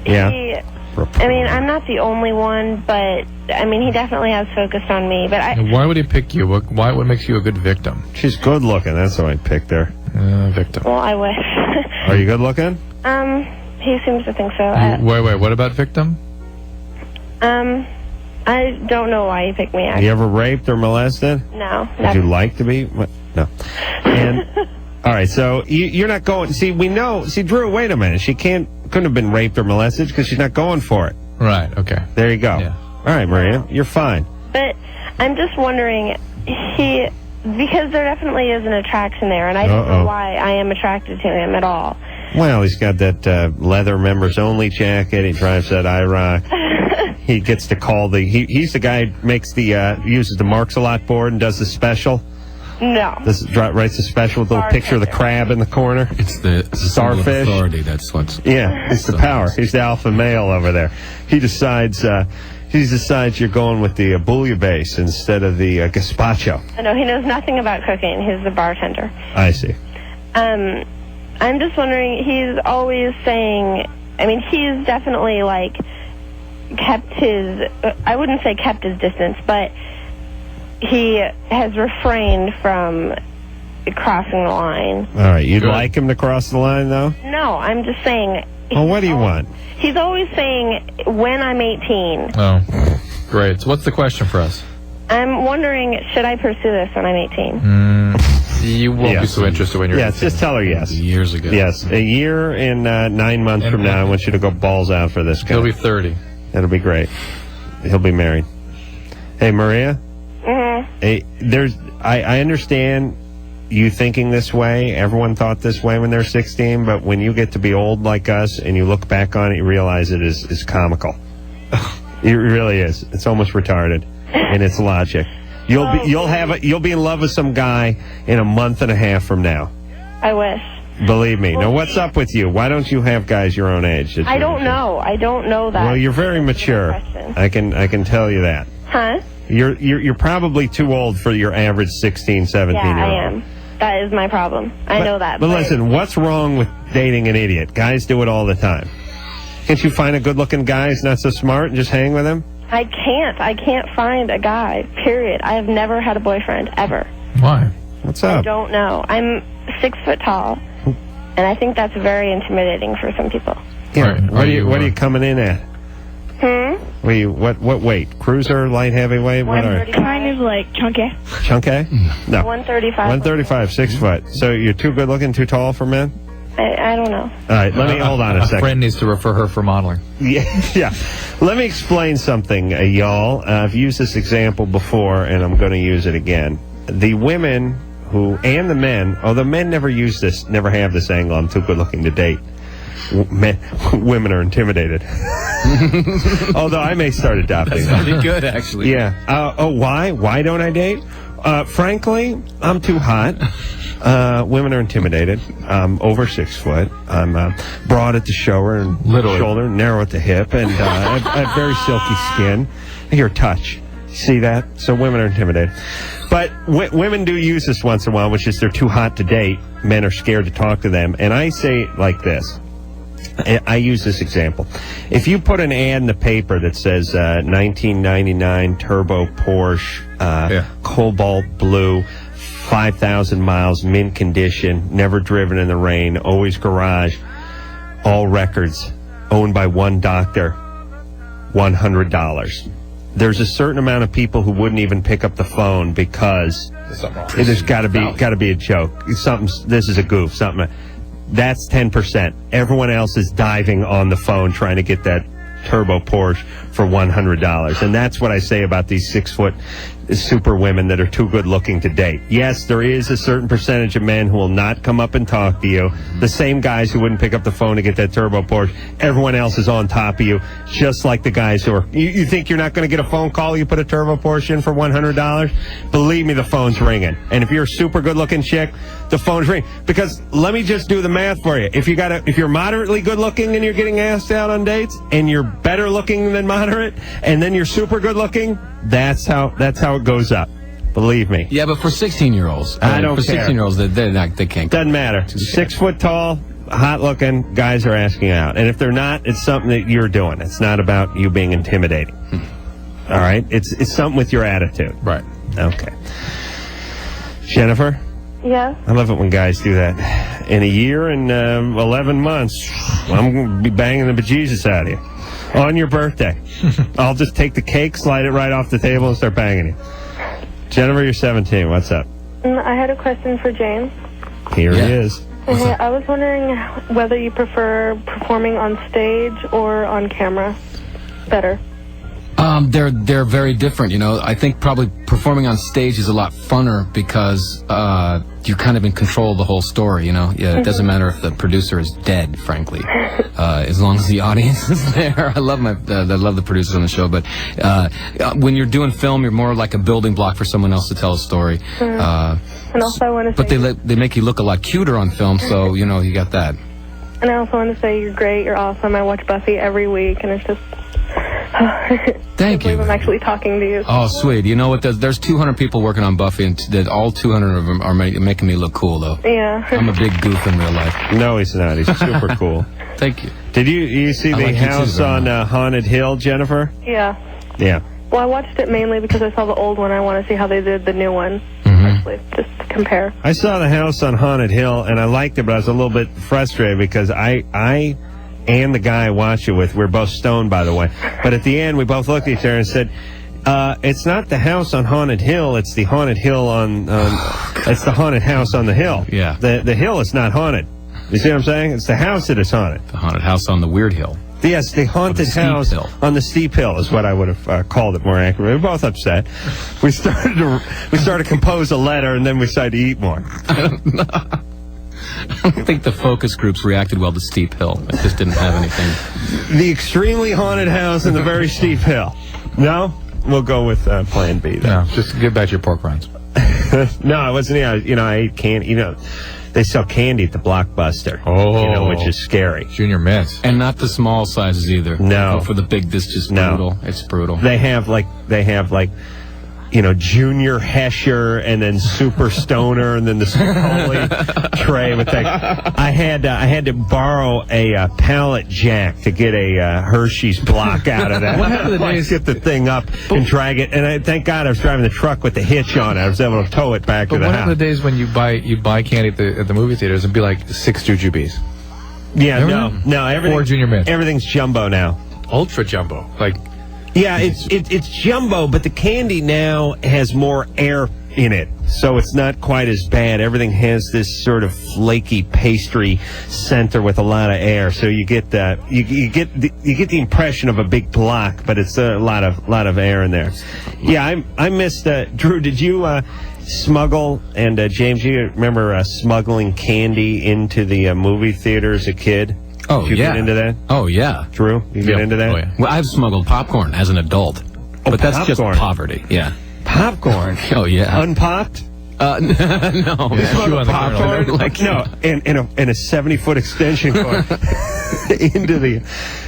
Yeah. I'm not the only one, but, he definitely has focused on me, but Why would he pick you? What makes you a good victim? She's good looking, that's why I picked her. Victim. Well, I wish. Are you good looking? He seems to think so. Wait, what about victim? I don't know why he picked me, actually. You ever raped or molested? No. Would you like to be? No. And, all right, so you're not going... See, we know... See, Drew, wait a minute. She couldn't have been raped or molested because she's not going for it. Right, okay. There you go. Yeah. All right, Maria, you're fine. But I'm just wondering, because there definitely is an attraction there, and I don't know why I am attracted to him at all. Well, he's got that leather members-only jacket. He drives that IROC. He gets to call he's the guy who makes uses the Marks-a-Lot board and does the special. No. Writes the special with a little picture of the crab in the corner. It's the starfish. Authority. That's what's... Yeah, it's the power. He's the alpha male over there. He decides you're going with the bouillabaisse instead of the gazpacho. No, he knows nothing about cooking. He's the bartender. I see. I'm just wondering, he's always saying, he's definitely, kept his, I wouldn't say kept his distance, but he has refrained from crossing the line. All right, you'd like him to cross the line, though? No, I'm just saying... Well, what do you want? He's always saying, when I'm 18. Oh, great. So what's the question for us? I'm wondering, should I pursue this when I'm 18? You won't be so interested when you're 18. Yes, just tell her yes. Years ago. Yes, a year and 9 months from now, I want you to go balls out for this guy. He'll be 30. That'll be great. He'll be married. Hey, Maria? Mm-hmm. Hey, I understand you thinking this way. Everyone thought this way when they're 16, but when you get to be old like us and you look back on it, you realize it is comical. It really is. It's almost retarded in its logic. You'll be in love with some guy in a month and a half from now. I wish. Believe me. Now, what's up with you? Why don't you have guys your own age? I don't know. I don't know that. Well, you're very mature. I can tell you that. Huh? You're probably too old for your average 16, 17-year-old. Yeah, I am. That is my problem. I know that. But listen, what's wrong with dating an idiot? Guys do it all the time. Can't you find a good-looking guy who's not so smart and just hang with him? I can't. I can't find a guy, period. I have never had a boyfriend, ever. Why? What's up? I don't know. I'm 6 foot tall, and I think that's very intimidating for some people. Yeah. Right. What are you coming in at? What weight? Cruiser, light, heavyweight? What are you? Mine is like chunky. Chunky? No. 135. 135, 6 foot. So you're too good looking, too tall for men? I don't know. All right, let me hold on a second. A friend needs to refer her for modeling. Yeah. Let me explain something, y'all. I've used this example before, and I'm going to use it again. The women and the men, the men never have this angle, I'm too good looking to date. Women are intimidated. Although I may start adopting that. That'd be good, actually. Yeah. Why? Why don't I date? Frankly, I'm too hot. Women are intimidated. I'm over 6 foot. I'm broad at the shoulder, narrow at the hip, and I have very silky skin. Your touch. See that? So women are intimidated. But women do use this once in a while, which is they're too hot to date. Men are scared to talk to them. And I say it like this. I use this example. If you put an ad in the paper that says 1999 turbo Porsche, cobalt blue, 5,000 miles, mint condition, never driven in the rain, always garage, all records, owned by one doctor, $100. There's a certain amount of people who wouldn't even pick up the phone because there's got to be a joke. This is a goof. That's 10%. Everyone else is diving on the phone trying to get that turbo Porsche for $100. And that's what I say about these 6 foot super women that are too good looking to date. Yes, there is a certain percentage of men who will not come up and talk to you. The same guys who wouldn't pick up the phone to get that turbo Porsche. Everyone else is on top of you, just like the guys who are... You think you're not going to get a phone call, you put a turbo Porsche in for $100? Believe me, the phone's ringing. And if you're a super good looking chick, the phone's ringing. Because let me just do the math for you. If you're moderately good looking and you're getting asked out on dates, and you're better looking than moderate, and then you're super good looking, that's how it goes up. Believe me. Yeah, but for 16-year-olds, I don't for care. 16-year-olds, they can't. Doesn't matter. 6 foot tall, hot looking guys are asking out, and if they're not, it's something that you're doing. It's not about you being intimidating. All right, it's something with your attitude. Right. Okay. Jennifer. Yeah. I love it when guys do that. In a year and 11 months, I'm going to be banging the bejesus out of you. On your birthday. I'll just take the cake, slide it right off the table, and start banging you. Jennifer, you're 17. What's up? I had a question for James. Here he is. Okay, I was wondering whether you prefer performing on stage or on camera better. They're very different, you know. I think probably performing on stage is a lot funner because you're kind of in control of the whole story, you know. Yeah, it doesn't matter if the producer is dead, frankly, as long as the audience is there. I love the producers on the show, but when you're doing film, you're more like a building block for someone else to tell a story. And also, I want to say, but they make you look a lot cuter on film, so you know you got that. And I also want to say you're great, you're awesome. I watch Buffy every week, and it's just. Thank you. I'm actually talking to you. Oh, sweet. You know what? There's 200 people working on Buffy, and all 200 of them are making me look cool, though. Yeah. I'm a big goof in real life. No, he's not. He's super cool. Thank you. Did you see the house on Haunted Hill, Jennifer? Yeah. Yeah. Well, I watched it mainly because I saw the old one. I want to see how they did the new one. Actually, just to compare. I saw the house on Haunted Hill, and I liked it, but I was a little bit frustrated because I and the guy I watched it with, we're both stoned, by the way. But at the end, we both looked at each other and said, it's not the house on Haunted Hill, it's the Haunted Hill it's the haunted house on the hill. Yeah. The hill is not haunted. You see what I'm saying? It's the house that is haunted. The haunted house on the weird hill. Yes, the haunted house on the steep hill is what I would have called it more accurately. We were both upset. We started to compose a letter, and then we decided to eat more. I don't think the focus groups reacted well to Steep Hill. It just didn't have anything. The extremely haunted house and the very steep hill. No? We'll go with Plan B then. No, just get back to your pork rinds. No, it wasn't. I ate candy. They sell candy at the Blockbuster. Oh. Which is scary. Junior Mints. And not the small sizes either. No. Go for the big, this is just brutal. It's brutal. They have like Junior Hesher and then Super Stoner and then the Spicoli tray with that. I had to borrow a pallet jack to get a Hershey's block out of that. What happened to the days? Get the thing up and drag it, and thank God I was driving the truck with the hitch on it. I was able to tow it back to the But what house. happened to the days when you buy candy at the movie theaters and be like 6 Jujubes? Yeah, Remember? no, everything. 4 Junior Mints. Everything's jumbo now. Ultra jumbo, like. Yeah, it's jumbo, but the candy now has more air in it, so it's not quite as bad. Everything has this sort of flaky pastry center with a lot of air, so you get the you get the impression of a big block, but it's a lot of air in there. Yeah, I missed Drew. Did you smuggle and James? You remember smuggling candy into the movie theater as a kid? Oh, Did you get into that? Oh, yeah. Drew, you get into that? Oh, yeah. Well, I've smuggled popcorn as an adult. But that's just poverty. Yeah. Popcorn? Oh, yeah. Unpopped? No. You smuggled popcorn? No, in a 70-foot extension cord into the...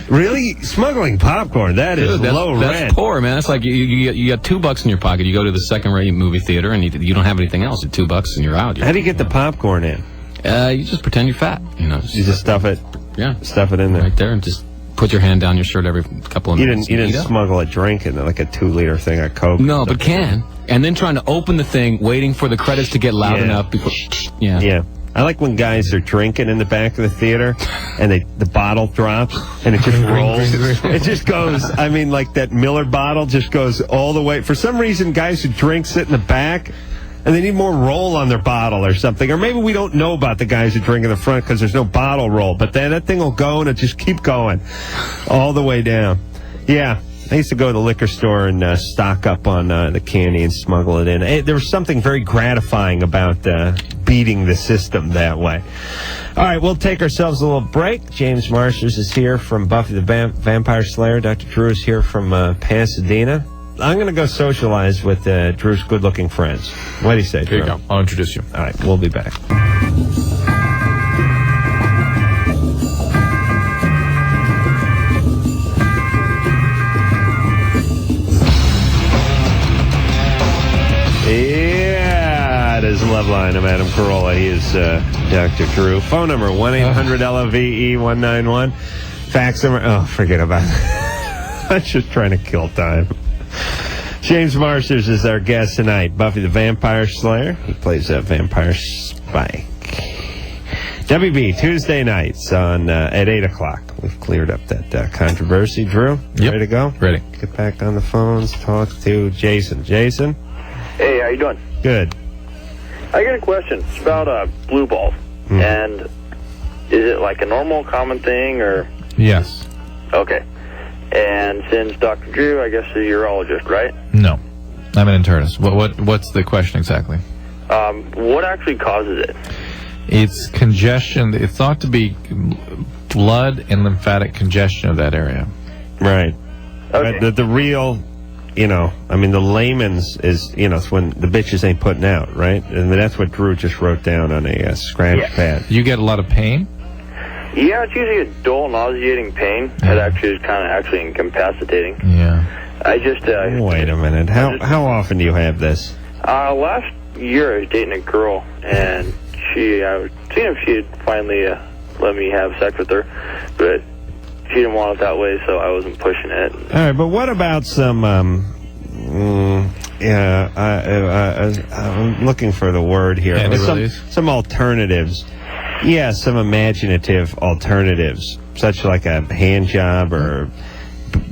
Really? Smuggling popcorn? That is low rent. That's poor, man. It's like you got $2 in your pocket. You go to the second-rate movie theater, and you don't have anything else. It's $2 and you're out. How do you get the popcorn in? You just pretend you're fat. You just stuff it. Yeah, stuff it in there right there, and just put your hand down your shirt every couple of minutes. You didn't smuggle a drink in there, like a 2-liter thing of Coke. No, but can. And then trying to open the thing, waiting for the credits to get loud enough. Before, yeah. I like when guys are drinking in the back of the theater, and the bottle drops, and it just rolls. It just goes. I mean, like that Miller bottle just goes all the way. For some reason, guys who drink sit in the back. And they need more roll on their bottle or something. Or maybe we don't know about the guys who drink in the front because there's no bottle roll. But then that thing will go and it just keep going all the way down. Yeah. I used to go to the liquor store and stock up on the candy and smuggle it in. There was something very gratifying about beating the system that way. All right, we'll take ourselves a little break. James Marsters is here from Buffy the Vampire Slayer. Dr. Drew is here from Pasadena. I'm going to go socialize with Drew's good-looking friends. What do you say, Drew? Here you go. I'll introduce you. All right, we'll be back. Yeah, it is Loveline. I'm Adam Carolla. He is Dr. Drew. Phone number, 1-800-LOVE-191. Fax number, oh, forget about it. I'm just trying to kill time. James Marsters is our guest tonight. Buffy the Vampire Slayer. He plays a vampire Spike. WB, Tuesday nights on at 8 o'clock. We've cleared up that controversy. Drew, ready to go? Ready. Get back on the phones, talk to Jason. Jason? Hey, how you doing? Good. I got a question. It's about blue balls. And is it like a normal, common thing, or? Yes. Okay. And since Dr. Drew, I guess, is a urologist, right? No. I'm an internist. What's the question exactly? What actually causes it? It's congestion. It's thought to be blood and lymphatic congestion of that area. Right. Okay. But the real, the layman's is, it's when the bitches ain't putting out, right? And that's what Drew just wrote down on a scratch pad. You get a lot of pain? Yeah, it's usually a dull, nauseating pain that actually is kind of actually incapacitating. Yeah. I just... Wait a minute. How often do you have this? Last year I was dating a girl, and I was seeing if she'd finally let me have sex with her, but she didn't want it that way, so I wasn't pushing it. All right, but what about some... I'm looking for the word here. Some alternatives. Yeah, some imaginative alternatives, such like a hand job or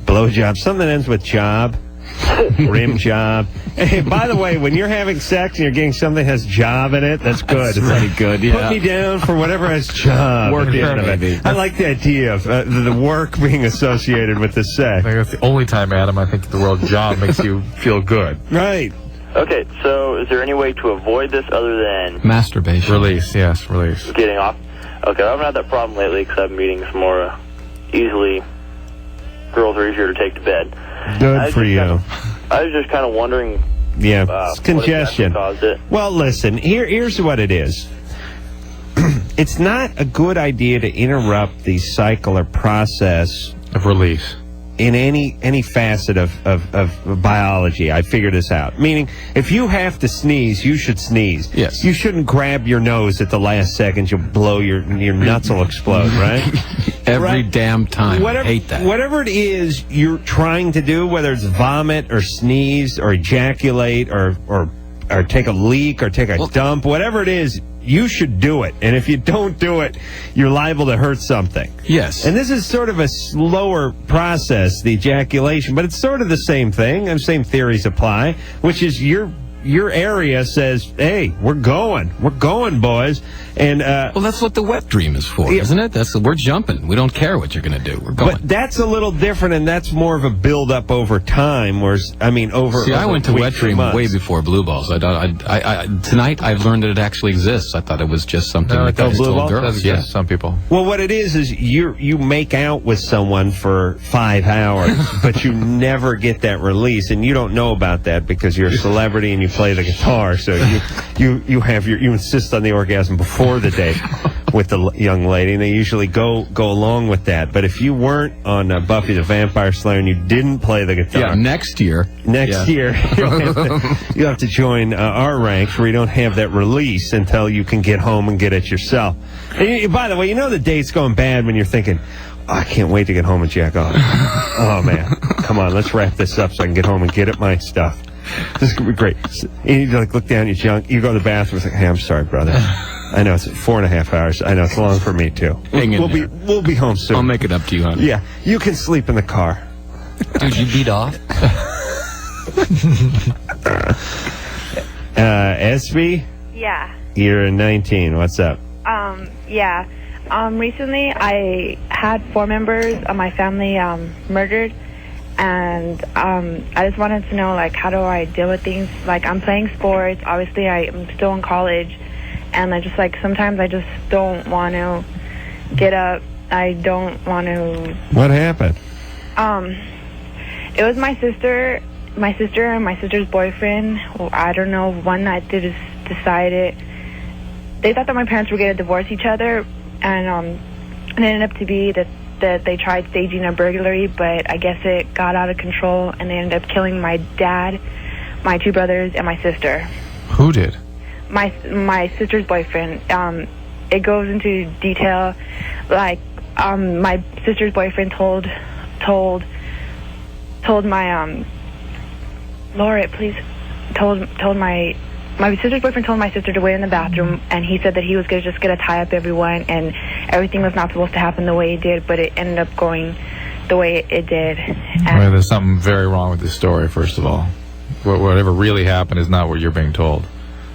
blow job, something that ends with job, rim job. Hey, by the way, when you're having sex and you're getting something that has job in it, that's good. That's pretty good, yeah. Put me down for whatever has job. Work at the end of it. I like the idea of the work being associated with the sex. I think that's the only time, Adam, I think the word job makes you feel good. Right. Okay, so is there any way to avoid this other than masturbation? Release, yes, release. Getting off? Okay, I haven't had that problem lately because I've been meeting some more easily. Girls are easier to take to bed. Good for you. I was just kind of wondering. Yeah, it's congestion. What exactly caused it. Well, listen, here's what it is. It's not a good idea to interrupt the cycle or process of release in any facet of biology. I figured this out. Meaning, if you have to sneeze, you should sneeze. Yes. You shouldn't grab your nose at the last second. You'll blow your nuts will explode, right? Every damn time. I hate that. Whatever it is you're trying to do, whether it's vomit or sneeze or ejaculate or take a leak or take a dump, whatever it is, you should do it. And if you don't do it, you're liable to hurt something. Yes. And this is sort of a slower process, the ejaculation, but it's sort of the same thing, and same theories apply, which is your area says, hey, we're going, boys. And well, that's what the wet dream is for, isn't it? We're jumping. We don't care what you're going to do. We're going. But that's a little different, and that's more of a build-up over time. Whereas, I went to wet dream way before blue balls. Tonight I've learned that it actually exists. I thought it was just something that guys told girls. Yeah, some people. Well, what it is you make out with someone for 5 hours, but you never get that release, and you don't know about that because you're a celebrity and you play the guitar, so you insist on the orgasm before the date with the young lady, and they usually go along with that. But if you weren't on Buffy the Vampire Slayer and you didn't play the guitar, next year you'll have to join our ranks where you don't have that release until you can get home and get it yourself. And by the way, the date's going bad when you're thinking, I can't wait to get home and jack off. Oh man, come on, let's wrap this up so I can get home and get at my stuff. This is going to be great. And you look down at your junk, you go to the bathroom, it's like, hey, I'm sorry, brother. I know it's 4.5 hours. I know it's long for me too. We'll be home soon. I'll make it up to you, honey. Yeah, you can sleep in the car. Dude, you beat off? SB? Yeah. You're 19. What's up? Yeah. Recently I had 4 members of my family murdered, and I just wanted to know, how do I deal with things? I'm playing sports. Obviously, I'm still in college, and I just, sometimes I just don't want to get up. I don't want to... What happened? It was my sister and my sister's boyfriend. I don't know, one night they just decided... They thought that my parents were going to divorce each other, and it ended up to be that they tried staging a burglary, but I guess it got out of control, and they ended up killing my dad, my 2 brothers, and my sister. Who did? My sister's boyfriend. It goes into detail. My sister's boyfriend told my Laura, please, told my sister's boyfriend told my sister to wait in the bathroom, and he said that he was just going to tie up everyone, and everything was not supposed to happen the way it did, but it ended up going the way it did. And there's something very wrong with this story, first of all. Whatever really happened is not what you're being told.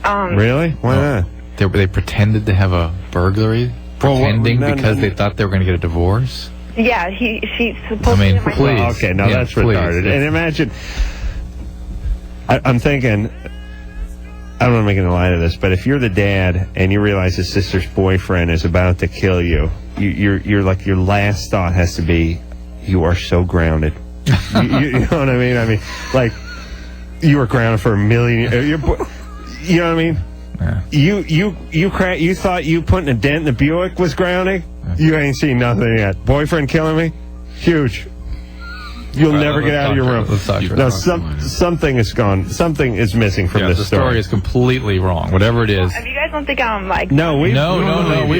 Really? Why not? They pretended to have a burglary? Because they thought they were going to get a divorce? Yeah, she supposedly... Please. Okay, now that's retarded. And imagine... I'm thinking... I don't want to make any light of this, but if you're the dad and you realize his sister's boyfriend is about to kill you, you're your last thought has to be, you are so grounded. you know what I mean? You were grounded for 1 million years. You know what I mean? Yeah. You thought you putting a dent in the Buick was grounding? You ain't seen nothing yet. Boyfriend killing me? Huge. You'll never get out of your room. No, something is gone. Something is missing from this story. The story is completely wrong. Whatever it is. If you guys don't think I'm No, we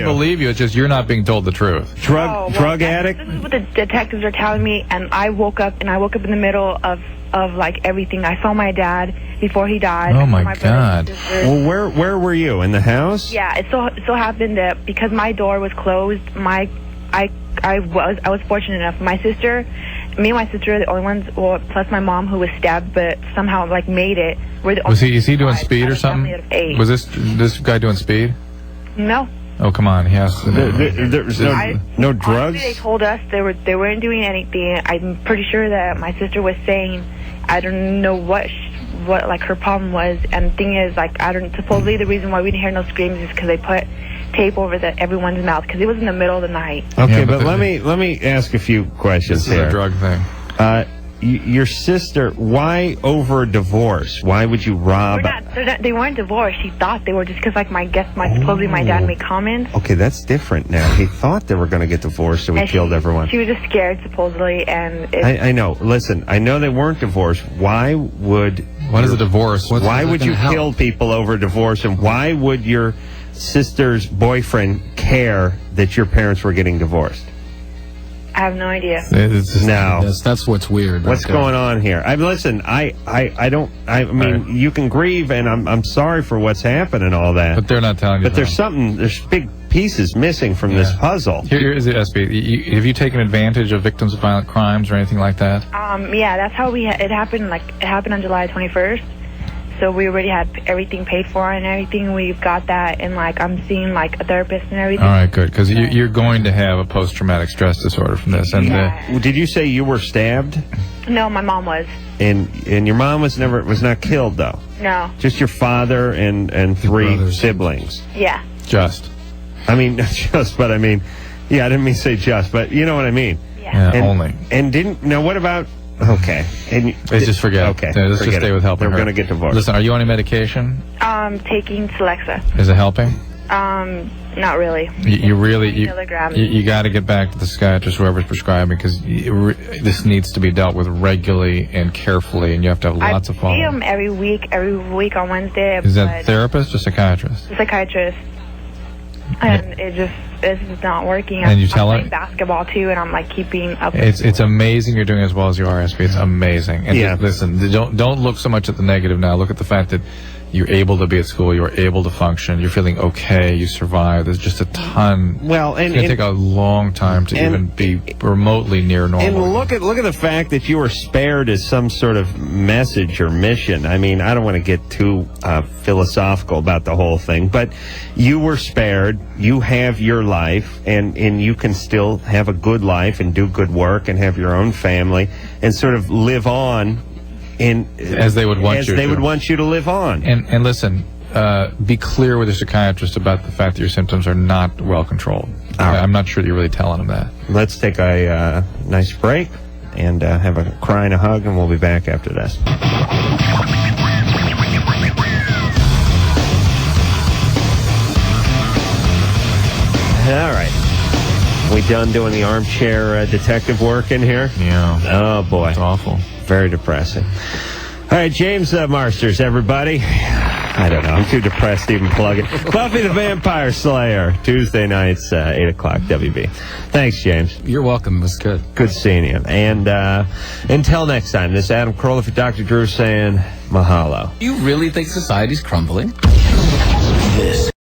believe you. It's just you're not being told the truth. Drug addict? This is what the detectives are telling me, and I woke up in the middle of everything. I saw my dad before he died. Oh my God. Well, where were you? In the house? Yeah, it so happened that because my door was closed, I was fortunate enough. Me and my sister are the only ones, plus my mom, who was stabbed, but somehow made it. We're the only is he doing speed or something? Was this guy doing speed? No. Oh, come on, he has to. There's no drugs? Honestly, they told us they weren't doing anything. I'm pretty sure that my sister was saying, I don't know what what like her problem was. And the thing is, like, supposedly the reason why we didn't hear no screams is because they put tape over everyone's mouth because it was in the middle of the night. Okay, but let me ask a few questions here. This is a drug thing. Your sister, why over divorce? Why would you rob? They weren't divorced. She thought they were just because, like, supposedly my dad made comments. Okay, that's different now. He thought they were going to get divorced, so he killed everyone. She was just scared, supposedly, and... I know. Listen, I know they weren't divorced. Why would... What is a divorce? Why would you kill people over divorce, and why would your sister's boyfriend care that your parents were getting divorced? I have no idea. That's what's weird. What's going on here? Listen, I mean, you can grieve, and I'm sorry for what's happened and all that. But they're not telling you. But there's big pieces missing from this puzzle. Here is it, SB. Have you taken advantage of victims of violent crimes or anything like that? Yeah, that's how it happened. Like, it happened on July 21st. So we already had everything paid for and everything. We've got that, and like I'm seeing like a therapist and everything. All right, good, because you're going to have a post-traumatic stress disorder from this. And did you say you were stabbed? No, my mom was. And your mom was not killed though. No. Just your father and three siblings. Yeah. Just. I mean, not just, but I mean, yeah, I didn't mean to say just, but you know what I mean. Yeah. Only. And what about? Okay. And just forget. Okay. Let's just stay with helping her. They're going to get divorced. Listen, are you on any medication? Taking Celexa. Is it helping? Not really. You really milligrams. You got to get back to the psychiatrist, whoever's prescribing, because this needs to be dealt with regularly and carefully, and you have to have lots of I see follow-up. him every week on Wednesday. Is that therapist or psychiatrist? Psychiatrist. And it's just not working. And you tell I'm her? playing basketball too, and I'm like keeping up. It's amazing you're doing as well as you are, SB. It's amazing. And just listen, don't look so much at the negative now. Look at the fact that you're able to be at school, you're able to function, you're feeling okay, you survive. There's just a ton. Well, and it's going to take a long time to even be remotely near normal. And look at the fact that you were spared as some sort of message or mission. I mean, I don't want to get too philosophical about the whole thing, but you were spared. You have your life, and you can still have a good life and do good work and have your own family and sort of live on. As they would want you to live on. And listen, be clear with your psychiatrist about the fact that your symptoms are not well controlled. I'm not sure that you're really telling them that. Let's take a nice break and have a cry and a hug, and we'll be back after this. All right. We done doing the armchair detective work in here? Yeah. Oh, boy. It's awful. Very depressing. All right, James Marsters, everybody. I don't know. I'm too depressed to even plug it. Buffy the Vampire Slayer, Tuesday nights, 8 o'clock, WB. Thanks, James. You're welcome. It was good. Good seeing you. And until next time, this is Adam Carolla for Dr. Drew saying mahalo. You really think society's crumbling? This